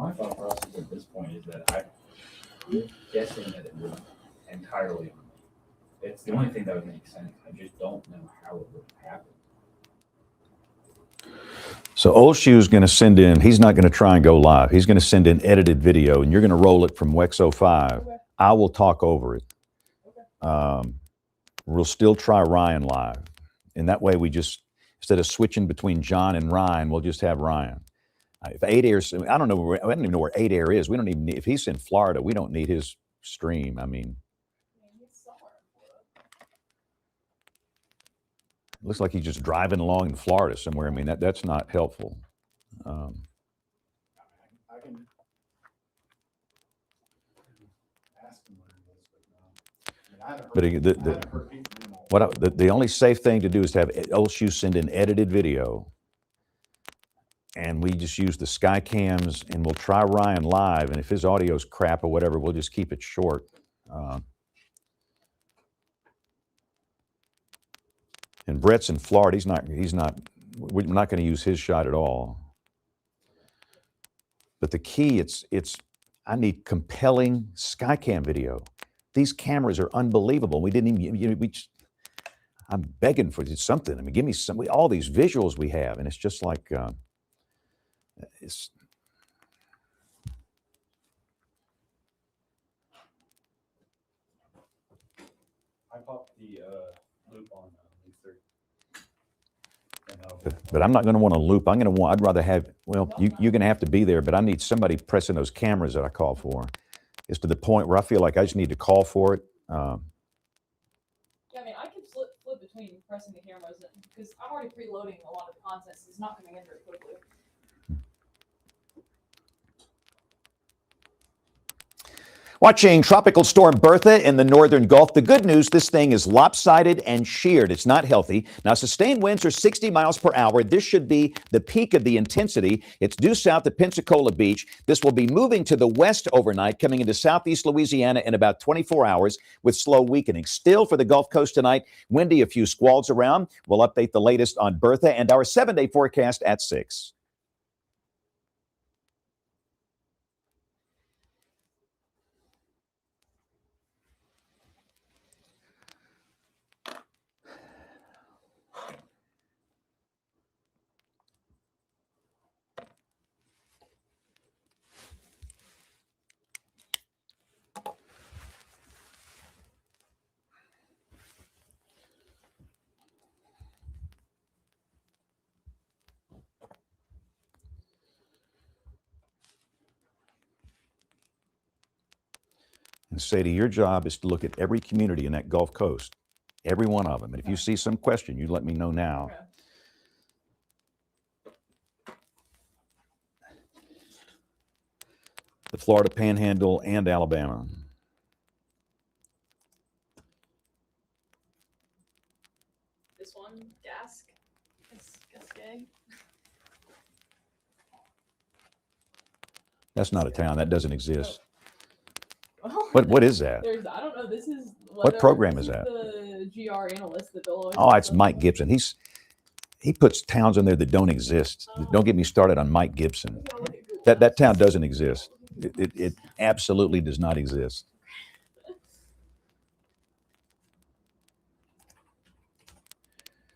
My thought process at this point is that I'm guessing that it would entirely on me. It's the only thing that would make sense. I just don't know how it would happen. So Old Shoe's going to send in, he's not going to try and go live. He's going to send in edited video, and you're going to roll it from WEX 05. Okay. I will talk over it. Okay. We'll still try Ryan live. And that way we just, instead of switching between John and Ryan, we'll just have Ryan. If 8Air, I don't know, I don't even know where 8Air is. We don't even need, if he's in Florida, we don't need his stream. I mean, looks like he's just driving along in Florida somewhere. I mean, that's not helpful. I can ask him where he is, but no. I haven't heard people The only safe thing to do is to have Old Shoe send in edited video, and we just use the sky cams, and we'll try Ryan live, and if his audio's crap or whatever, we'll just keep it short. And Brett's in Florida. We're not going to use his shot at all. But the key, I need compelling Skycam video. These cameras are unbelievable. We didn't even, I'm begging for something. I mean, give me all these visuals we have. And it's just like, I popped the loop on loop 3. but I'm not going to want a loop. I'd rather have, well, you're going to have to be there, but I need somebody pressing those cameras that I call for. It's to the point where I feel like I just need to call for it. Yeah, I mean, I can flip between pressing the cameras because I'm already preloading a lot of the content, so it's not coming in very quickly. Watching Tropical Storm Bertha in the northern Gulf. The good news, this thing is lopsided and sheared. It's not healthy. Now, sustained winds are 60 miles per hour. This should be the peak of the intensity. It's due south of Pensacola Beach. This will be moving to the west overnight, coming into southeast Louisiana in about 24 hours with slow weakening. Still for the Gulf Coast tonight, windy, a few squalls around. We'll update the latest on Bertha and our 7-day forecast at 6. And Sadie, your job is to look at every community in that Gulf Coast, every one of them. And if you see some question, you let me know now. Okay. The Florida Panhandle and Alabama. This one, Gaskay. That's not a town. That doesn't exist. Well, What is that? I don't know. This is What program is that? The GR analyst that Bill always Oh, it's talks Mike about. Gibson. He puts towns in there that don't exist. Don't get me started on Mike Gibson. That town doesn't exist. It absolutely does not exist.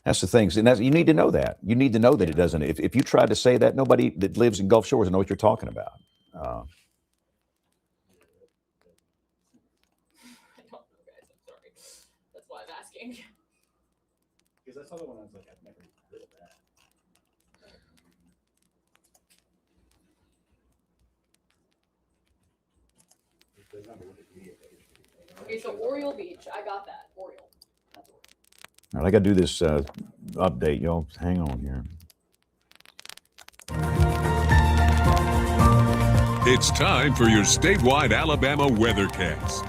That's the thing. And you need to know that. You need to know that it doesn't. If you try to say that, nobody that lives in Gulf Shores will know what you're talking about. I don't know, guys. I'm sorry. That's why I'm asking. Because that's other one I was like, I've never heard of that. Okay, so Oriole Beach. I got that. Oriole. That's Oriole. All right, I got to do this update, y'all. Hang on here. It's time for your statewide Alabama weathercast.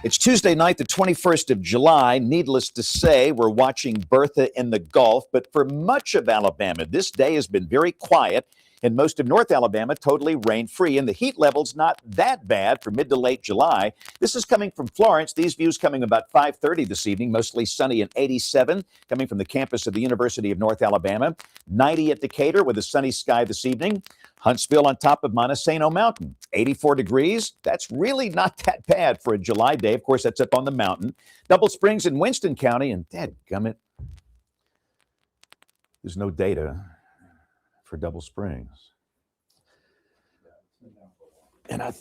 It's Tuesday night, the 21st of July. Needless to say, we're watching Bertha in the Gulf, but for much of Alabama, this day has been very quiet. In most of North Alabama, totally rain-free, and the heat level's not that bad for mid to late July. This is coming from Florence. These views coming about 5:30 this evening, mostly sunny and 87, coming from the campus of the University of North Alabama. 90 at Decatur with a sunny sky this evening. Huntsville on top of Montesano Mountain, 84 degrees. That's really not that bad for a July day. Of course, that's up on the mountain. Double Springs in Winston County, and dadgummit, there's no data for Double Springs. And I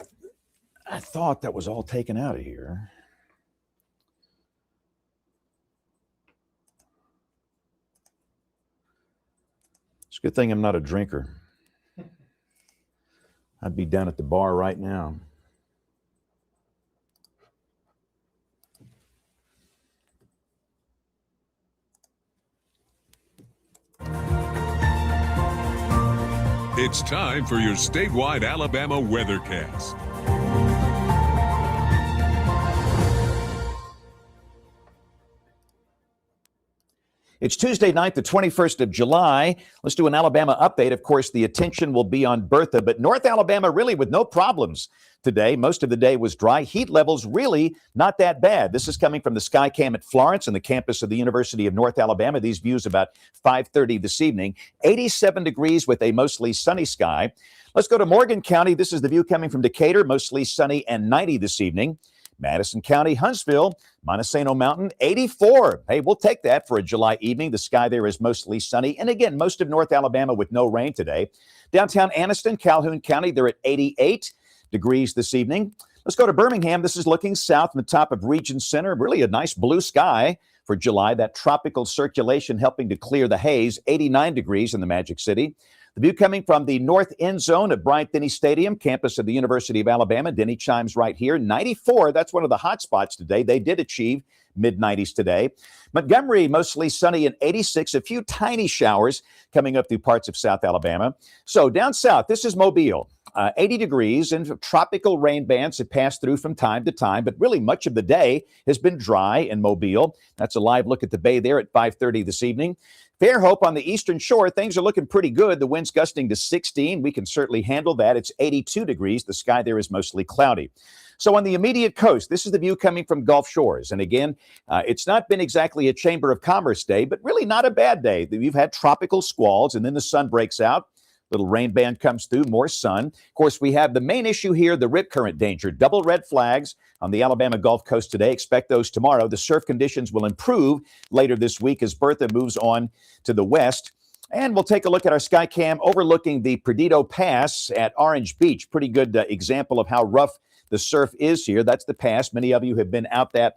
thought that was all taken out of here. It's a good thing I'm not a drinker. I'd be down at the bar right now. It's time for your statewide Alabama weathercast. It's Tuesday night, the 21st of July. Let's do an Alabama update. Of course, the attention will be on Bertha, but North Alabama really with no problems today. Most of the day was dry. Heat levels really not that bad. This is coming from the Skycam at Florence and the campus of the University of North Alabama. These views about 5:30 this evening. 87 degrees with a mostly sunny sky. Let's go to Morgan County. This is the view coming from Decatur, mostly sunny and 90 this evening. Madison County, Huntsville, Montesano Mountain, 84. Hey, we'll take that for a July evening. The sky there is mostly sunny. And again, most of North Alabama with no rain today. Downtown Anniston, Calhoun County, they're at 88 degrees this evening. Let's go to Birmingham. This is looking south from the top of Region Center. Really a nice blue sky for July. That tropical circulation helping to clear the haze. 89 degrees in the Magic City. The view coming from the north end zone of Bryant-Denny Stadium, campus of the University of Alabama. Denny chimes right here. 94, that's one of the hot spots today. They did achieve mid-90s today. Montgomery, mostly sunny and 86. A few tiny showers coming up through parts of South Alabama. So down south, this is Mobile. 80 degrees and tropical rain bands have passed through from time to time, but really much of the day has been dry in Mobile. That's a live look at the bay there at 5:30 this evening. Fairhope on the eastern shore, things are looking pretty good. The wind's gusting to 16. We can certainly handle that. It's 82 degrees. The sky there is mostly cloudy. So on the immediate coast, this is the view coming from Gulf Shores. And again, it's not been exactly a Chamber of Commerce day, but really not a bad day. We've had tropical squalls, and then the sun breaks out. Little rain band comes through, more sun. Of course, we have the main issue here, the rip current danger. Double red flags on the Alabama Gulf Coast today. Expect those tomorrow. The surf conditions will improve later this week as Bertha moves on to the west. And we'll take a look at our Skycam overlooking the Perdido Pass at Orange Beach. Pretty good example of how rough the surf is here. That's the pass. Many of you have been out that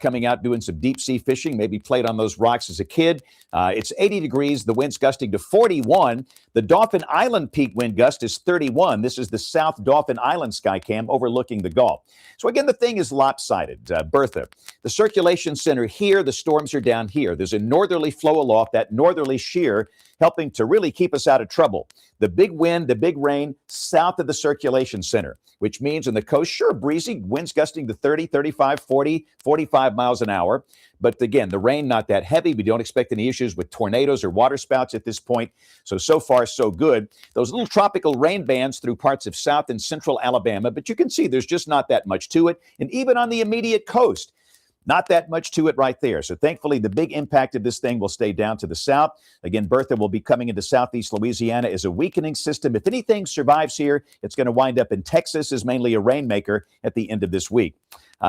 coming out doing some deep sea fishing, maybe played on those rocks as a kid. It's 80 degrees. The wind's gusting to 41. The Dauphin Island peak wind gust is 31. This is the South Dauphin Island Skycam overlooking the Gulf. So again, the thing is lopsided. Bertha, the circulation center here, the storms are down here. There's a northerly flow aloft, that northerly shear helping to really keep us out of trouble. The big wind, the big rain south of the circulation center, which means on the coast, sure, breezy, winds gusting to 30, 35, 40, 45 miles an hour. But again, the rain not that heavy. We don't expect any issues with tornadoes or water spouts at this point. So far, so good. Those little tropical rain bands through parts of South and Central Alabama, but you can see there's just not that much to it. And even on the immediate coast, not that much to it right there. So thankfully, the big impact of this thing will stay down to the south. Again, Bertha will be coming into southeast Louisiana as a weakening system. If anything survives here, it's going to wind up in Texas as mainly a rainmaker at the end of this week.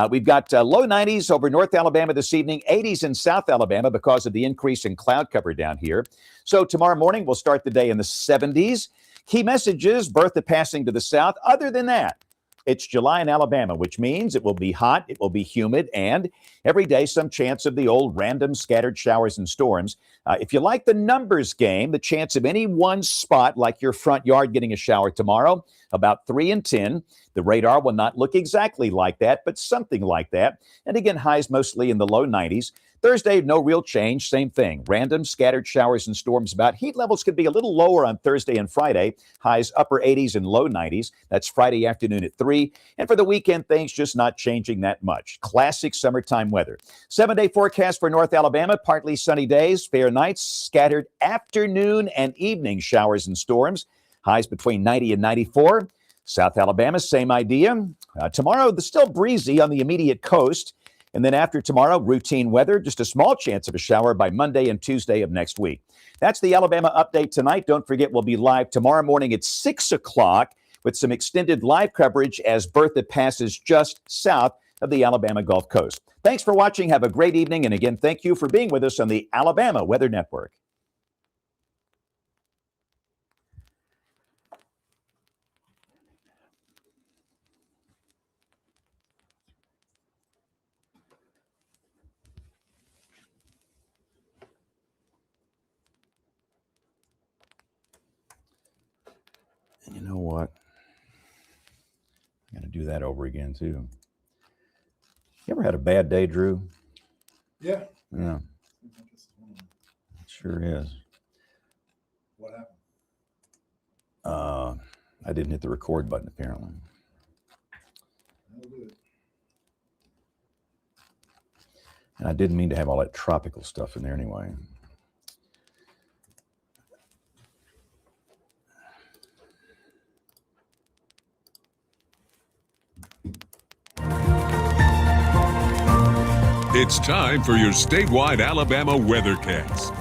We've got low 90s over North Alabama this evening, 80s in South Alabama because of the increase in cloud cover down here. So tomorrow morning, we'll start the day in the 70s. Key messages, Bertha passing to the south. Other than that, it's July in Alabama, which means it will be hot, it will be humid, and every day some chance of the old random scattered showers and storms. If you like the numbers game, the chance of any one spot like your front yard getting a shower tomorrow, about 3 in 10. The radar will not look exactly like that, but something like that. And again, highs mostly in the low 90s. Thursday, no real change, same thing. Random scattered showers and storms about. Heat levels could be a little lower on Thursday and Friday. Highs upper 80s and low 90s. That's Friday afternoon at 3. And for the weekend, things just not changing that much. Classic summertime weather. 7-day forecast for North Alabama. Partly sunny days, fair nights, scattered afternoon and evening showers and storms. Highs between 90 and 94. South Alabama, same idea. Tomorrow, still breezy on the immediate coast. And then after tomorrow, routine weather, just a small chance of a shower by Monday and Tuesday of next week. That's the Alabama update tonight. Don't forget, we'll be live tomorrow morning at 6 o'clock with some extended live coverage as Bertha passes just south of the Alabama Gulf Coast. Thanks for watching. Have a great evening. And again, thank you for being with us on the Alabama Weather Network. And you know what? I'm going to do that over again, too. You ever had a bad day, Drew? Yeah. Yeah. It sure is. What happened? I didn't hit the record button, apparently. That'll do it. And I didn't mean to have all that tropical stuff in there anyway. It's time for your statewide Alabama weathercast.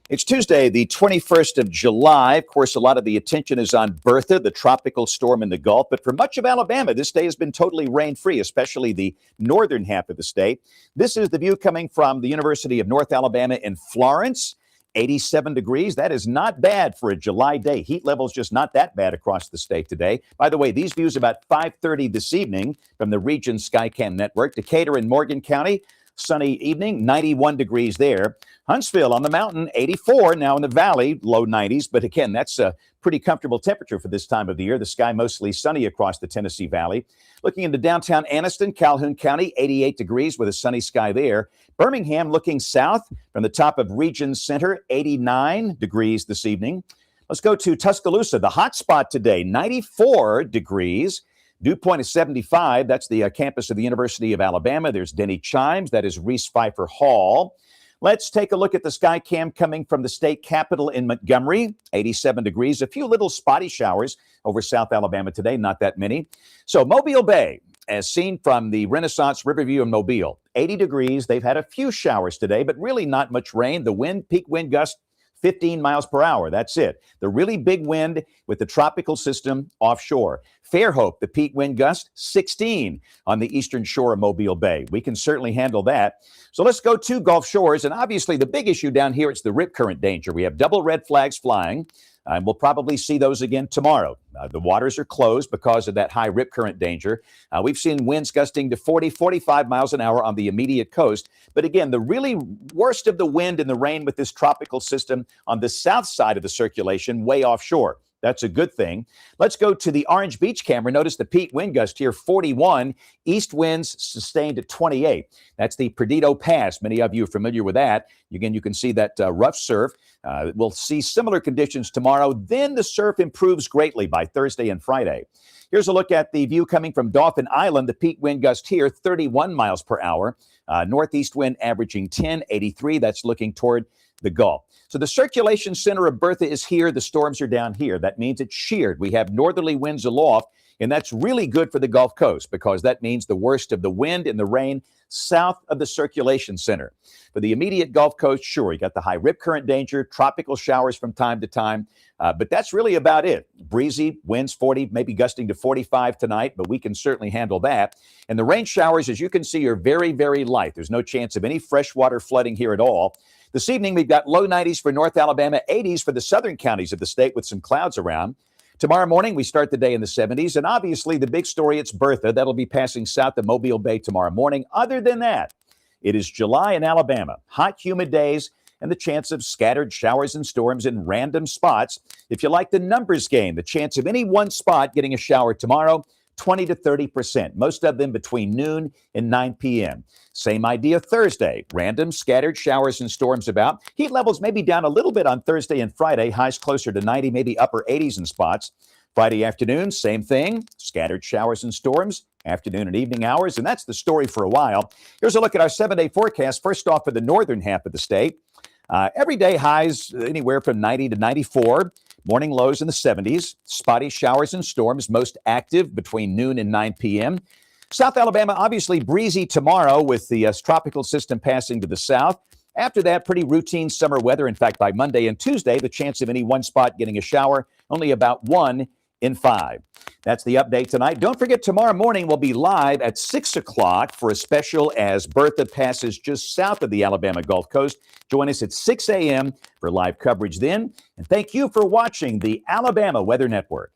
It's Tuesday, the 21st of July. Of course, a lot of the attention is on Bertha, the tropical storm in the Gulf. But for much of Alabama, this day has been totally rain-free, especially the northern half of the state. This is the view coming from the University of North Alabama in Florence. 87 degrees. That is not bad for a July day. Heat levels just not that bad across the state today. By the way, these views about 5:30 this evening from the Region Skycam network. Decatur in Morgan County, sunny evening, 91 degrees there. Huntsville on the mountain, 84. Now in the valley, low 90s. But again, that's a pretty comfortable temperature for this time of the year. The sky mostly sunny across the Tennessee Valley. Looking into downtown Anniston, Calhoun County, 88 degrees with a sunny sky there. Birmingham looking south from the top of Region Center, 89 degrees this evening. Let's go to Tuscaloosa, the hot spot today, 94 degrees. Dew point is 75. That's the campus of the University of Alabama. There's Denny Chimes. That is Reese Pfeiffer Hall. Let's take a look at the sky cam coming from the state capitol in Montgomery, 87 degrees. A few little spotty showers over South Alabama today, not that many. So Mobile Bay, as seen from the Renaissance Riverview in Mobile, 80 degrees. They've had a few showers today, but really not much rain. The wind, peak wind gust, 15 miles per hour. That's it. The really big wind with the tropical system offshore. Fairhope, the peak wind gust, 16 on the eastern shore of Mobile Bay. We can certainly handle that. So let's go to Gulf Shores. And obviously the big issue down here, it's the rip current danger. We have double red flags flying. And we'll probably see those again tomorrow. The waters are closed because of that high rip current danger. We've seen winds gusting to 40, 45 miles an hour on the immediate coast. But again, the really worst of the wind and the rain with this tropical system on the south side of the circulation, way offshore. That's a good thing. Let's go to the Orange Beach camera. Notice the peak wind gust here, 41. East winds sustained at 28. That's the Perdido Pass. Many of you are familiar with that. Again, you can see that rough surf. We'll see similar conditions tomorrow. Then the surf improves greatly by Thursday and Friday. Here's a look at the view coming from Dauphin Island. The peak wind gust here, 31 miles per hour. Northeast wind averaging 10, 83. That's looking toward the Gulf. So the circulation center of Bertha is here. The storms are down here. That means it's sheared. We have northerly winds aloft, and that's really good for the Gulf Coast because that means the worst of the wind and the rain south of the circulation center. For the immediate Gulf Coast, sure, you got the high rip current danger, tropical showers from time to time, but that's really about it. Breezy, winds 40, maybe gusting to 45 tonight, but we can certainly handle that. And the rain showers, as you can see, are very, very light. There's no chance of any freshwater flooding here at all. This evening, we've got low 90s for North Alabama, 80s for the southern counties of the state with some clouds around. Tomorrow morning, we start the day in the 70s. And obviously, the big story, it's Bertha. That'll be passing south of Mobile Bay tomorrow morning. Other than that, it is July in Alabama. Hot, humid days and the chance of scattered showers and storms in random spots. If you like the numbers game, the chance of any one spot getting a shower tomorrow, 20 to 30%, most of them between noon and 9 p.m. Same idea Thursday, random scattered showers and storms about. Heat levels may be down a little bit on Thursday and Friday, highs closer to 90, maybe upper 80s in spots. Friday afternoon, same thing, scattered showers and storms, afternoon and evening hours, and that's the story for a while. Here's a look at our 7-day forecast. First off, for the northern half of the state, everyday highs anywhere from 90 to 94. Morning lows in the 70s, spotty showers and storms, most active between noon and 9 p.m. South Alabama, obviously breezy tomorrow with the tropical system passing to the south. After that, pretty routine summer weather. In fact, by Monday and Tuesday, the chance of any one spot getting a shower, only about 1 in 5. That's the update tonight. Don't forget, tomorrow morning we'll be live at 6 o'clock for a special as Bertha passes just south of the Alabama Gulf Coast. Join us at 6 a.m. for live coverage then. And thank you for watching the Alabama Weather Network.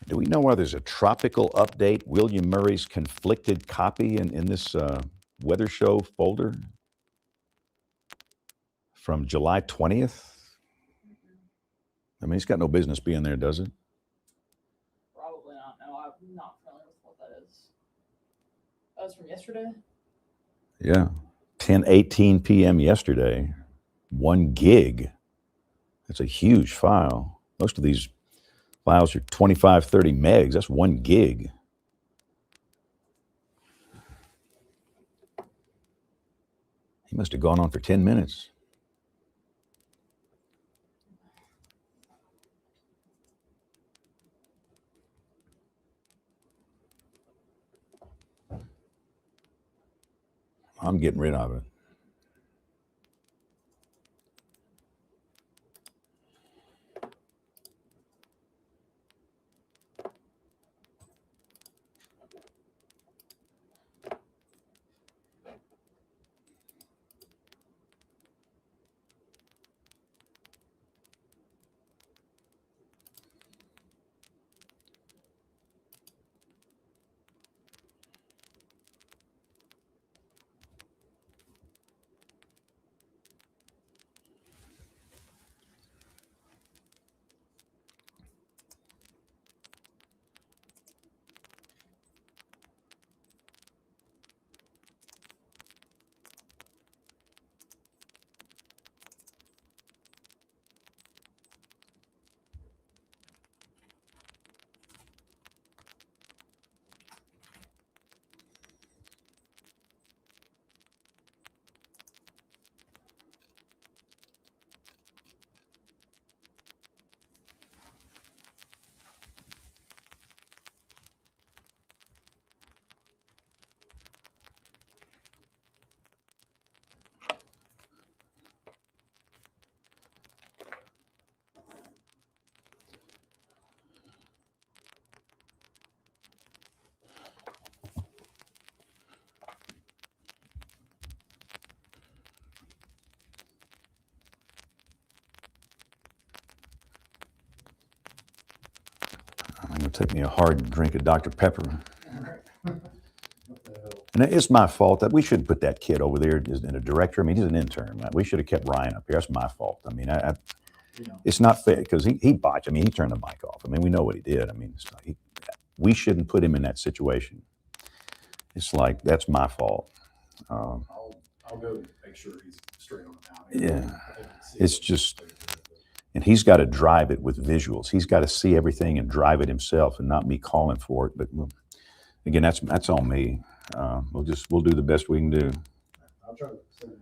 Do we know why there's a tropical update, William Murray's conflicted copy in this weather show folder from July 20th? I mean, he's got no business being there, does it? Probably not. No, I'm not familiar with what that is. That was from yesterday? Yeah. 10:18 p.m. yesterday. 1 gig. That's a huge file. Most of these files are 25, 30 megs. That's 1 gig. He must have gone on for 10 minutes. I'm getting rid of it. I'm going to take me a hard drink of Dr. Pepper. And it's my fault that we shouldn't put that kid over there in a director. I mean, he's an intern. We should have kept Ryan up here. That's my fault. I mean, it's not fair because he botched. I mean, he turned the mic off. I mean, we know what he did. I mean, we shouldn't put him in that situation. It's like, that's my fault. I'll go make sure he's straight on it now. Yeah. It's just, and he's got to drive it with visuals. He's got to see everything and drive it himself and not me calling for it. But again, that's on me. We'll do the best we can do. I'll try to send him.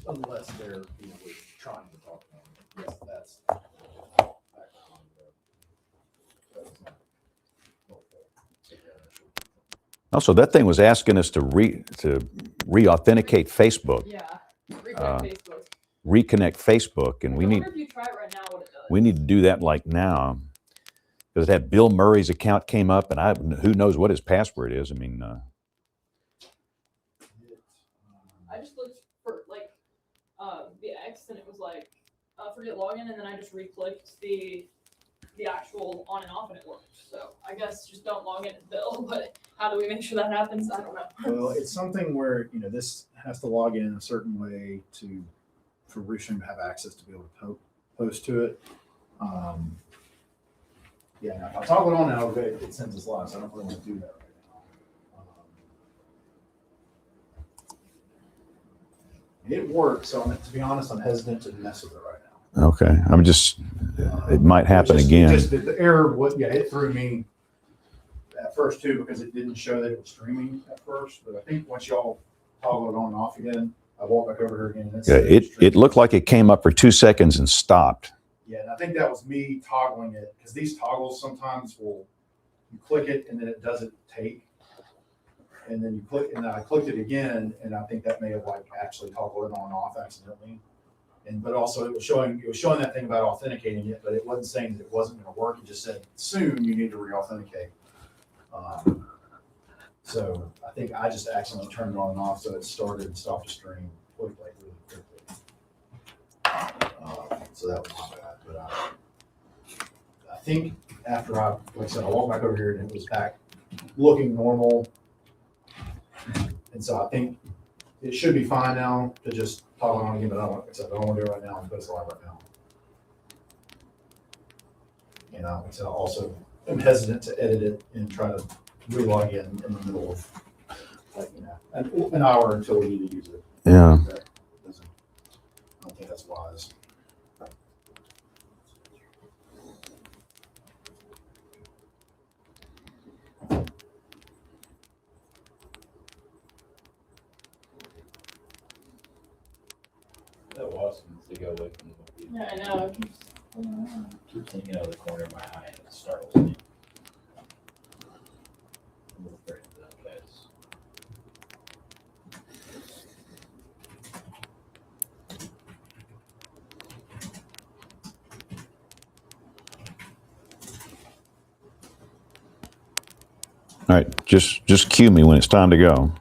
unless they're, trying to talk to them. Yes, that's. Also, that thing was asking us to re-authenticate Facebook, Yeah. Uh, Reconnect Facebook. reconnect Facebook, and I we need wonder if you try it right now, what it does. we need to do that like now, because that Bill Murray's account came up, and who knows what his password is. I mean, I just looked for like the X and it was like forget login, and then I just re-clicked the actual on and off and it worked. So I guess just don't log in as Bill. But how do we make sure that happens? I don't know. Well, it's something where, this has to log in a certain way for Resham to have access to be able to post to it. Yeah, if I toggle it on now, it sends us live, so I don't really want to do that right now. It works, so to be honest, I'm hesitant to mess with it right now. okay, I'm just it might happen again. The error, it threw me at first too, because it didn't show that it was streaming at first. But I think once y'all toggle it on and off again, I walk back over here again. And It looked like it came up for 2 seconds and stopped. Yeah, and I think that was me toggling it, because these toggles sometimes you click it and then it doesn't take, and then you click, and then I clicked it again, and I think that may have actually toggled it on and off accidentally. But also it was showing that thing about authenticating it, but it wasn't saying that it wasn't going to work. It just said soon you need to re-authenticate. So I think I just accidentally turned it on and off, so it started and stopped the stream really quickly. So that was my bad. But I think after like I said, I walked back over here and it was back looking normal. And so I think it should be fine now to just toggle on again, but I don't want to do it right now because it's live right now. I also am hesitant to edit it and try to re-log in the middle of an hour until we need to use it. Yeah. I don't think that's wise. That was to go away from the Yeah, I know. keep thinking out of the corner of my eye and it startles me. I'm a little afraid of that, guys. All right, just cue me when it's time to go.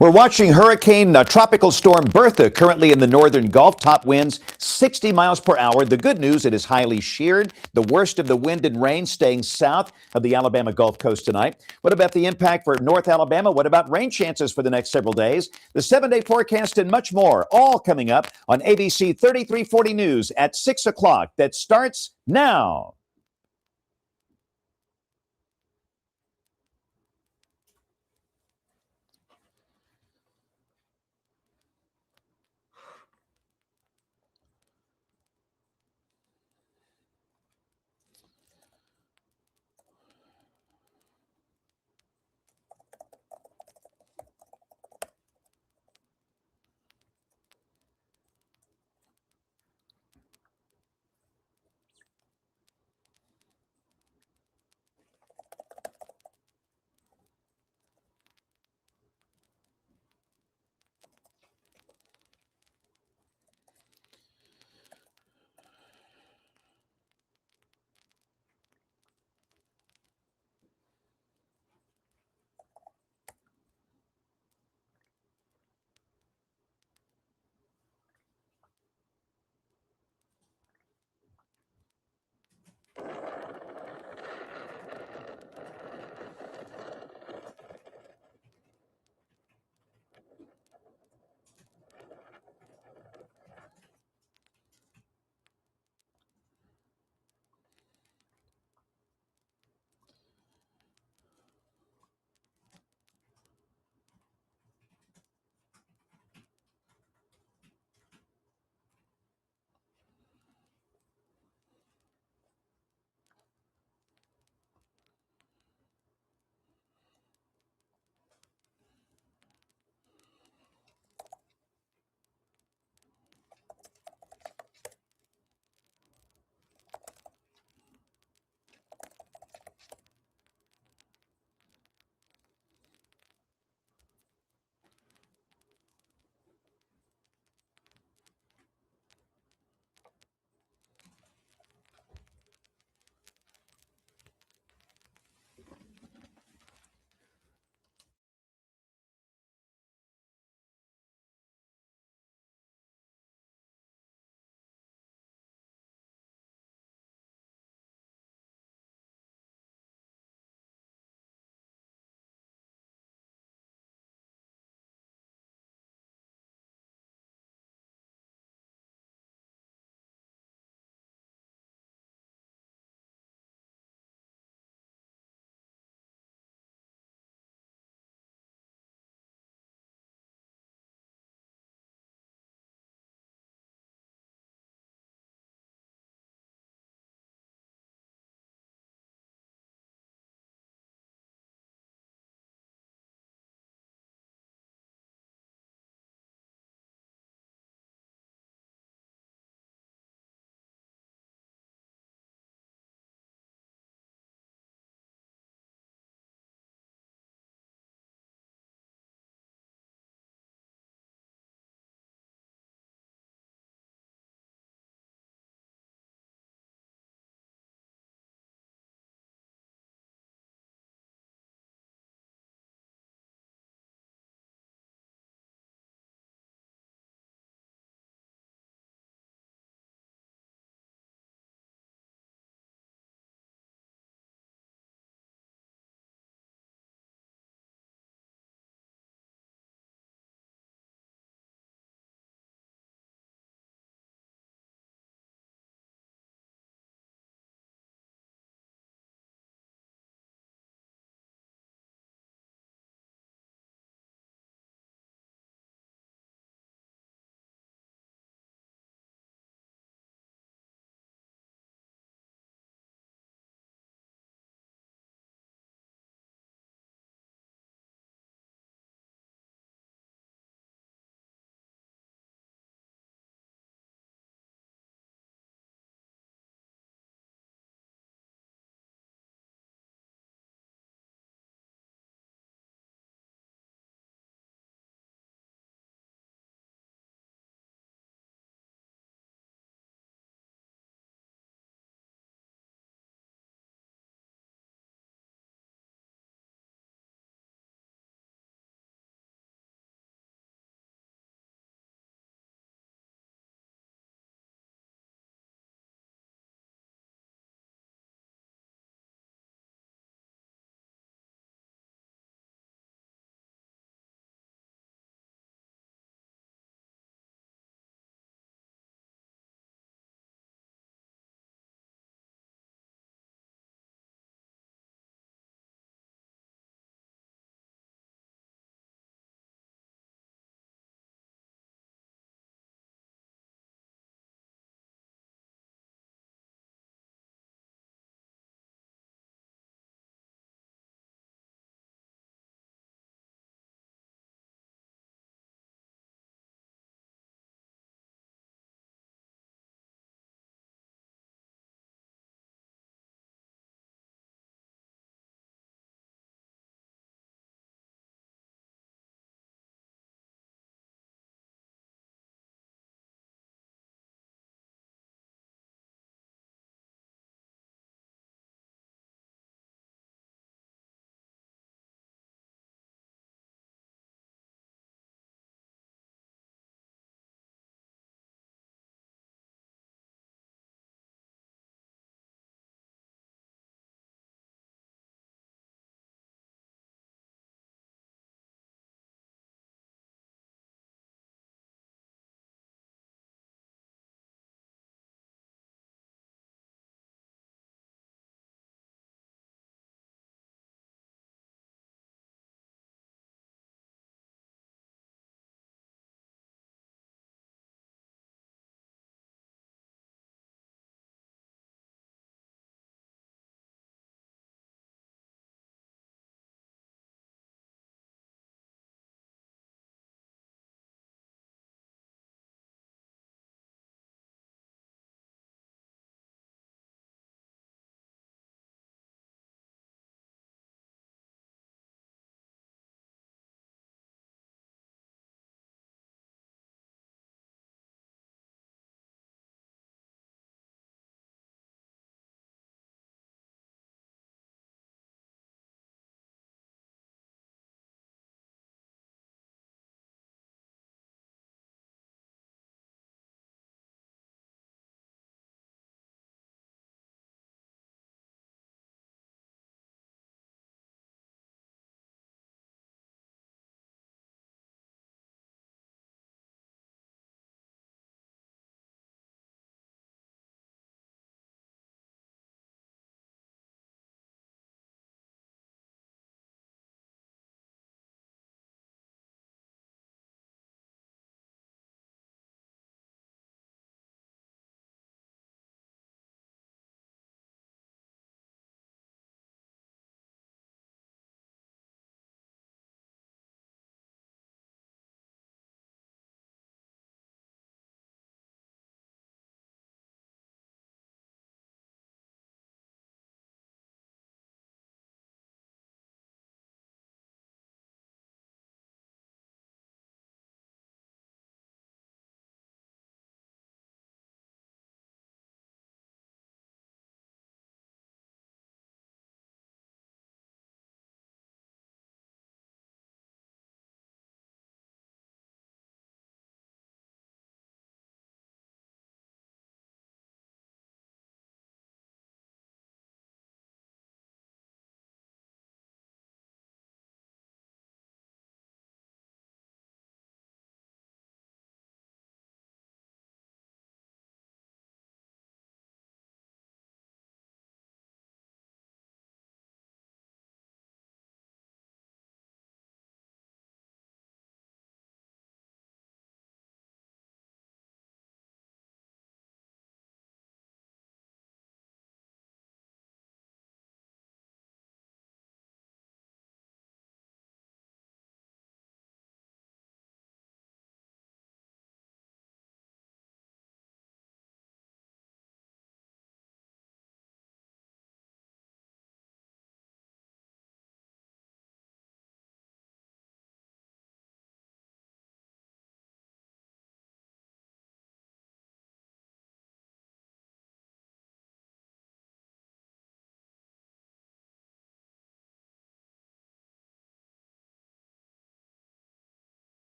We're watching Hurricane Tropical Storm Bertha currently in the northern Gulf. Top winds 60 miles per hour. The good news, it is highly sheared. The worst of the wind and rain staying south of the Alabama Gulf Coast tonight. What about the impact for North Alabama? What about rain chances for the next several days? The 7-day forecast and much more, all coming up on ABC 3340 News at 6 o'clock. That starts now.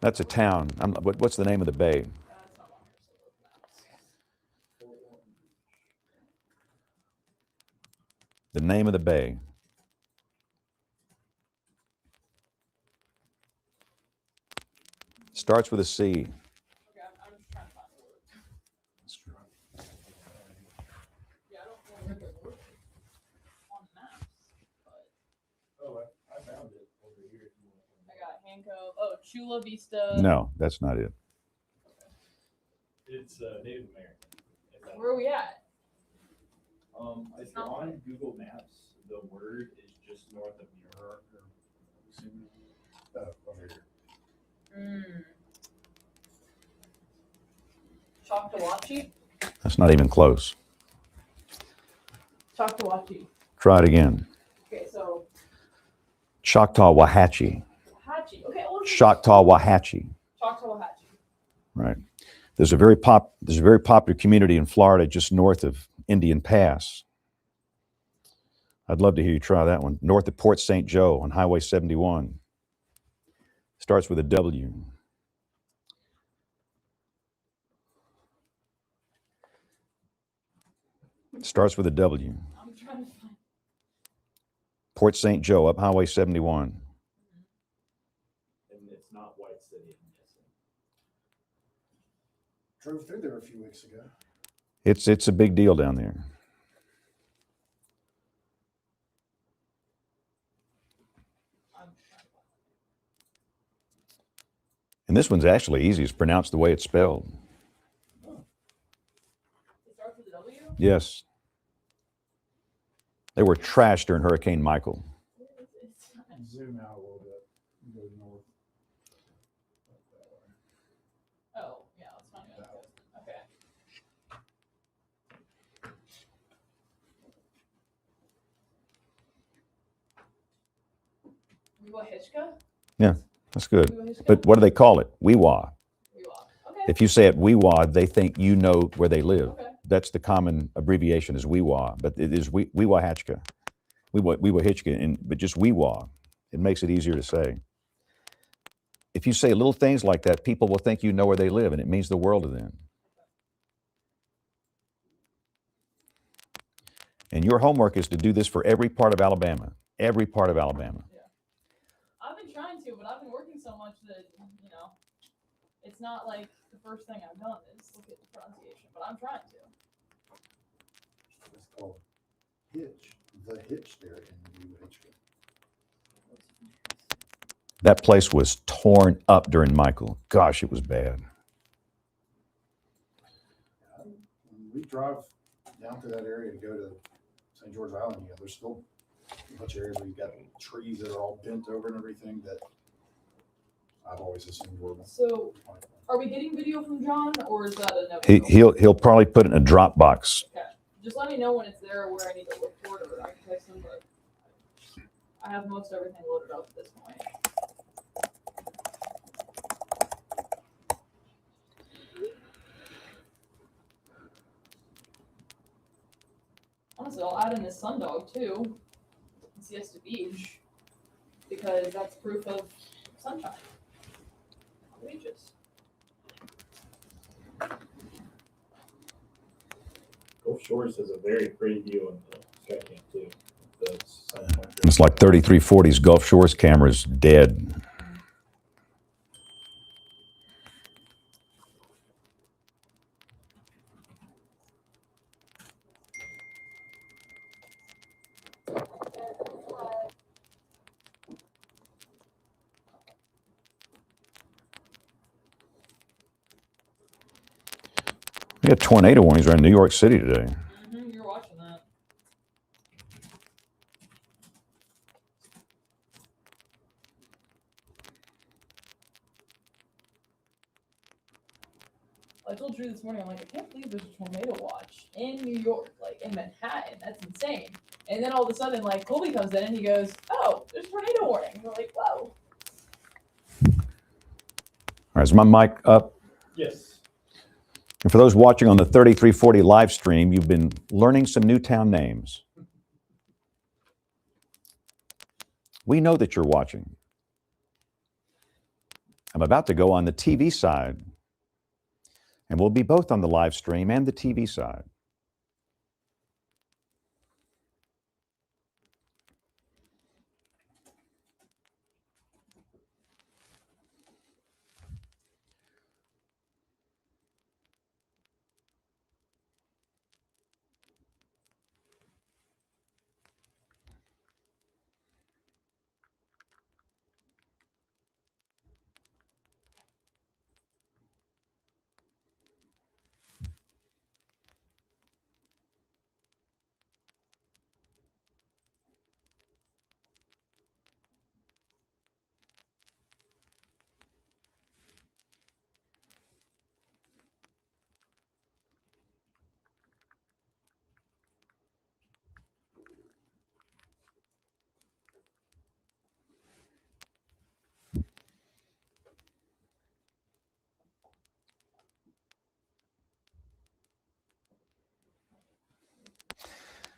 That's a town. What's the name of the bay? The name of the bay. Starts with a C. Okay, I'm just trying to find the word. Yeah, I don't know where the word is on maps, but Oh, I found it over here. If you want. I got Hanco. Oh, Chula Vista. No, that's not it. It's Native American. If that- Where are we at? If you're on Google Maps, the word is just north of Muir. Over here. Choctawachi? That's not even close. Choctawachi. Try it again. Okay, so Choctaw Wahatchee. Hachi. Okay, well, Choctaw Wahatchee. Choctawahatchee. Right. There's a very popular community in Florida just north of Indian Pass. I'd love to hear you try that one. North of Port St. Joe on Highway 71. Starts with a W. Starts with a W. I'm trying to find. Port St. Joe up Highway 71. And it's not White City, I'm guessing. Drove through there a few weeks ago. It's a big deal down there. And this one's actually easy. It's pronounced the way it's spelled. It starts with a W? Yes. They were trashed during Hurricane Michael. Zoom out a little bit. Go north. Oh, yeah, that's not good. Okay. Weewahishka? Yeah, that's good. Weewahishka? But what do they call it? Weewa. Weewa. Okay. If you say it Weewa, they think you know where they live. Okay. That's the common abbreviation is Weewa, but it is Weewahachka. Weewahitchka, but just Weewa. It makes it easier to say. If you say little things like that, people will think you know where they live, and it means the world to them. And your homework is to do this for every part of Alabama. Every part of Alabama. Yeah. I've been trying to, but I've been working so much that, it's not like the first thing I've done is look at the pronunciation, but I'm trying to. It's called Hitch. The Hitch there in New Hitchcock. That place was torn up during Michael. Gosh, it was bad. When we drive down through that area to go to St. George Island, there's still a bunch of areas where you've got trees that are all bent over and everything that I've always assumed were. So, are we getting video from John, or is that a no? He'll probably put it in a Dropbox. Okay. Just let me know when it's there, where I need to look for it, or I can text him. But I have most everything loaded up at this point. Honestly, I'll add in this sundog too, in Siesta Beach, because that's proof of sunshine on the beaches. Gulf Shores has a very pretty view on the Skycam too. It's like 3340's Gulf Shores camera's dead. We had tornado warnings around New York City today. Mm-hmm, you're watching that. I told Drew this morning, I'm like, I can't believe there's a tornado watch in New York, like in Manhattan. That's insane. And then all of a sudden, like, Colby comes in and he goes, oh, there's tornado warning. And we're like, whoa. All right, is my mic up? Yes. And for those watching on the 3340 live stream, you've been learning some new town names. We know that you're watching. I'm about to go on the TV side, and we'll be both on the live stream and the TV side.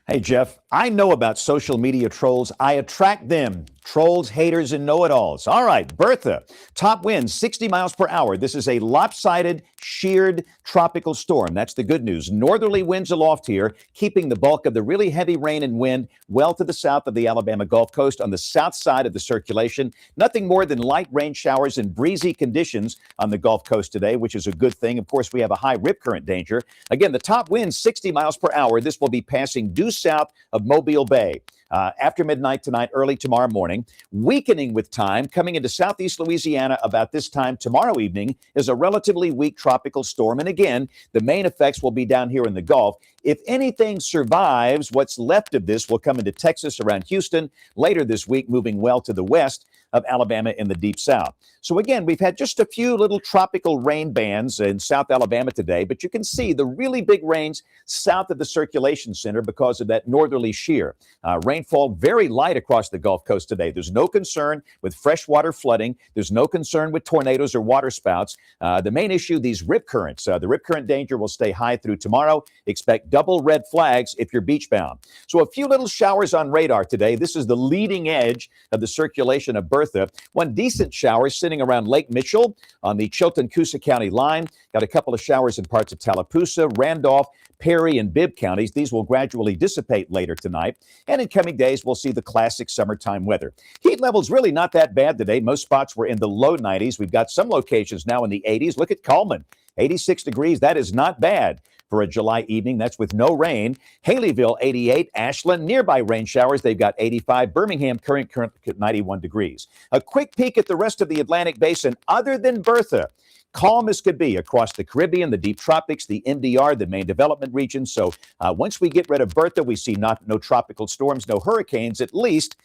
Hey, Jeff, I know about social media trolls. I attract them. Trolls, haters, and know-it-alls. All right, Bertha, top winds 60 miles per hour. This is a lopsided, sheared tropical storm. That's the good news. Northerly winds aloft here, keeping the bulk of the really heavy rain and wind well to the south of the Alabama Gulf Coast on the south side of the circulation. Nothing more than light rain showers and breezy conditions on the Gulf Coast today, which is a good thing. Of course, we have a high rip current danger. Again, the top wind 60 miles per hour. This will be passing due south of Mobile Bay. After midnight tonight, early tomorrow morning, weakening with time, coming into southeast Louisiana about this time tomorrow evening is a relatively weak tropical storm. And again, the main effects will be down here in the Gulf. If anything survives, what's left of this will come into Texas around Houston later this week, moving well to the west of Alabama in the deep south. So again, we've had just a few little tropical rain bands in South Alabama today, but you can see the really big rains south of the circulation center because of that northerly shear. Rainfall very light across the Gulf Coast today. There's no concern with freshwater flooding. There's no concern with tornadoes or waterspouts. The main issue, these rip currents. The rip current danger will stay high through tomorrow. Expect double red flags if you're beach bound. So a few little showers on radar today. This is the leading edge of the circulation of Bertha. One decent shower sitting around Lake Mitchell on the Chilton-Coosa County line. Got a couple of showers in parts of Tallapoosa, Randolph, Perry, and Bibb counties. These will gradually dissipate later tonight. And in coming days, we'll see the classic summertime weather. Heat levels really not that bad today. Most spots were in the low 90s. We've got some locations now in the 80s. Look at Coleman, 86 degrees. That is not bad for a July evening. That's with no rain. Haleyville, 88. Ashland, nearby rain showers. They've got 85. Birmingham, current 91 degrees. A quick peek at the rest of the Atlantic Basin, other than Bertha. Calm as could be across the Caribbean, the deep tropics, the MDR, the main development region. So once we get rid of Bertha, we see no tropical storms, no hurricanes, at least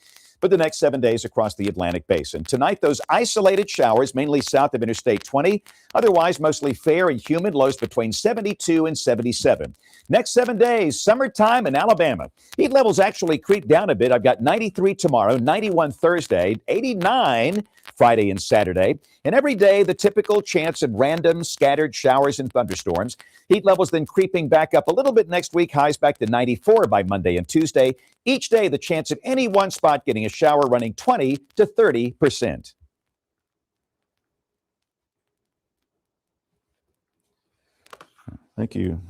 for the next 7 days across the Atlantic Basin. Tonight, those isolated showers, mainly south of Interstate 20. Otherwise, mostly fair and humid, lows between 72 and 77. Next 7 days, summertime in Alabama. Heat levels actually creep down a bit. I've got 93 tomorrow, 91 Thursday, 89 Friday and Saturday. And every day, the typical chance of random scattered showers and thunderstorms. Heat levels then creeping back up a little bit next week, highs back to 94 by Monday and Tuesday. Each day, the chance of any one spot getting a shower running 20 to 30%. Thank you.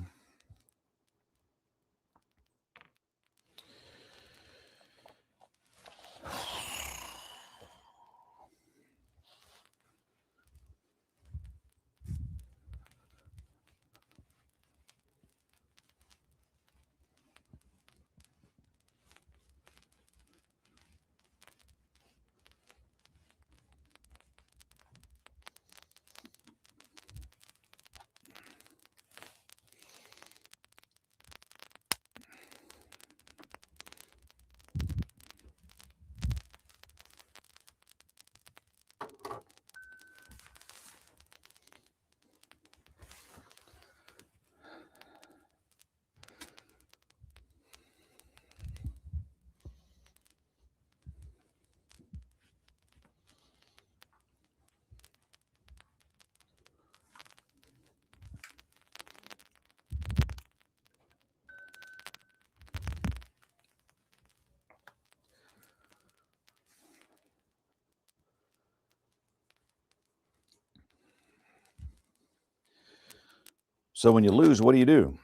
So when you lose, what do you do?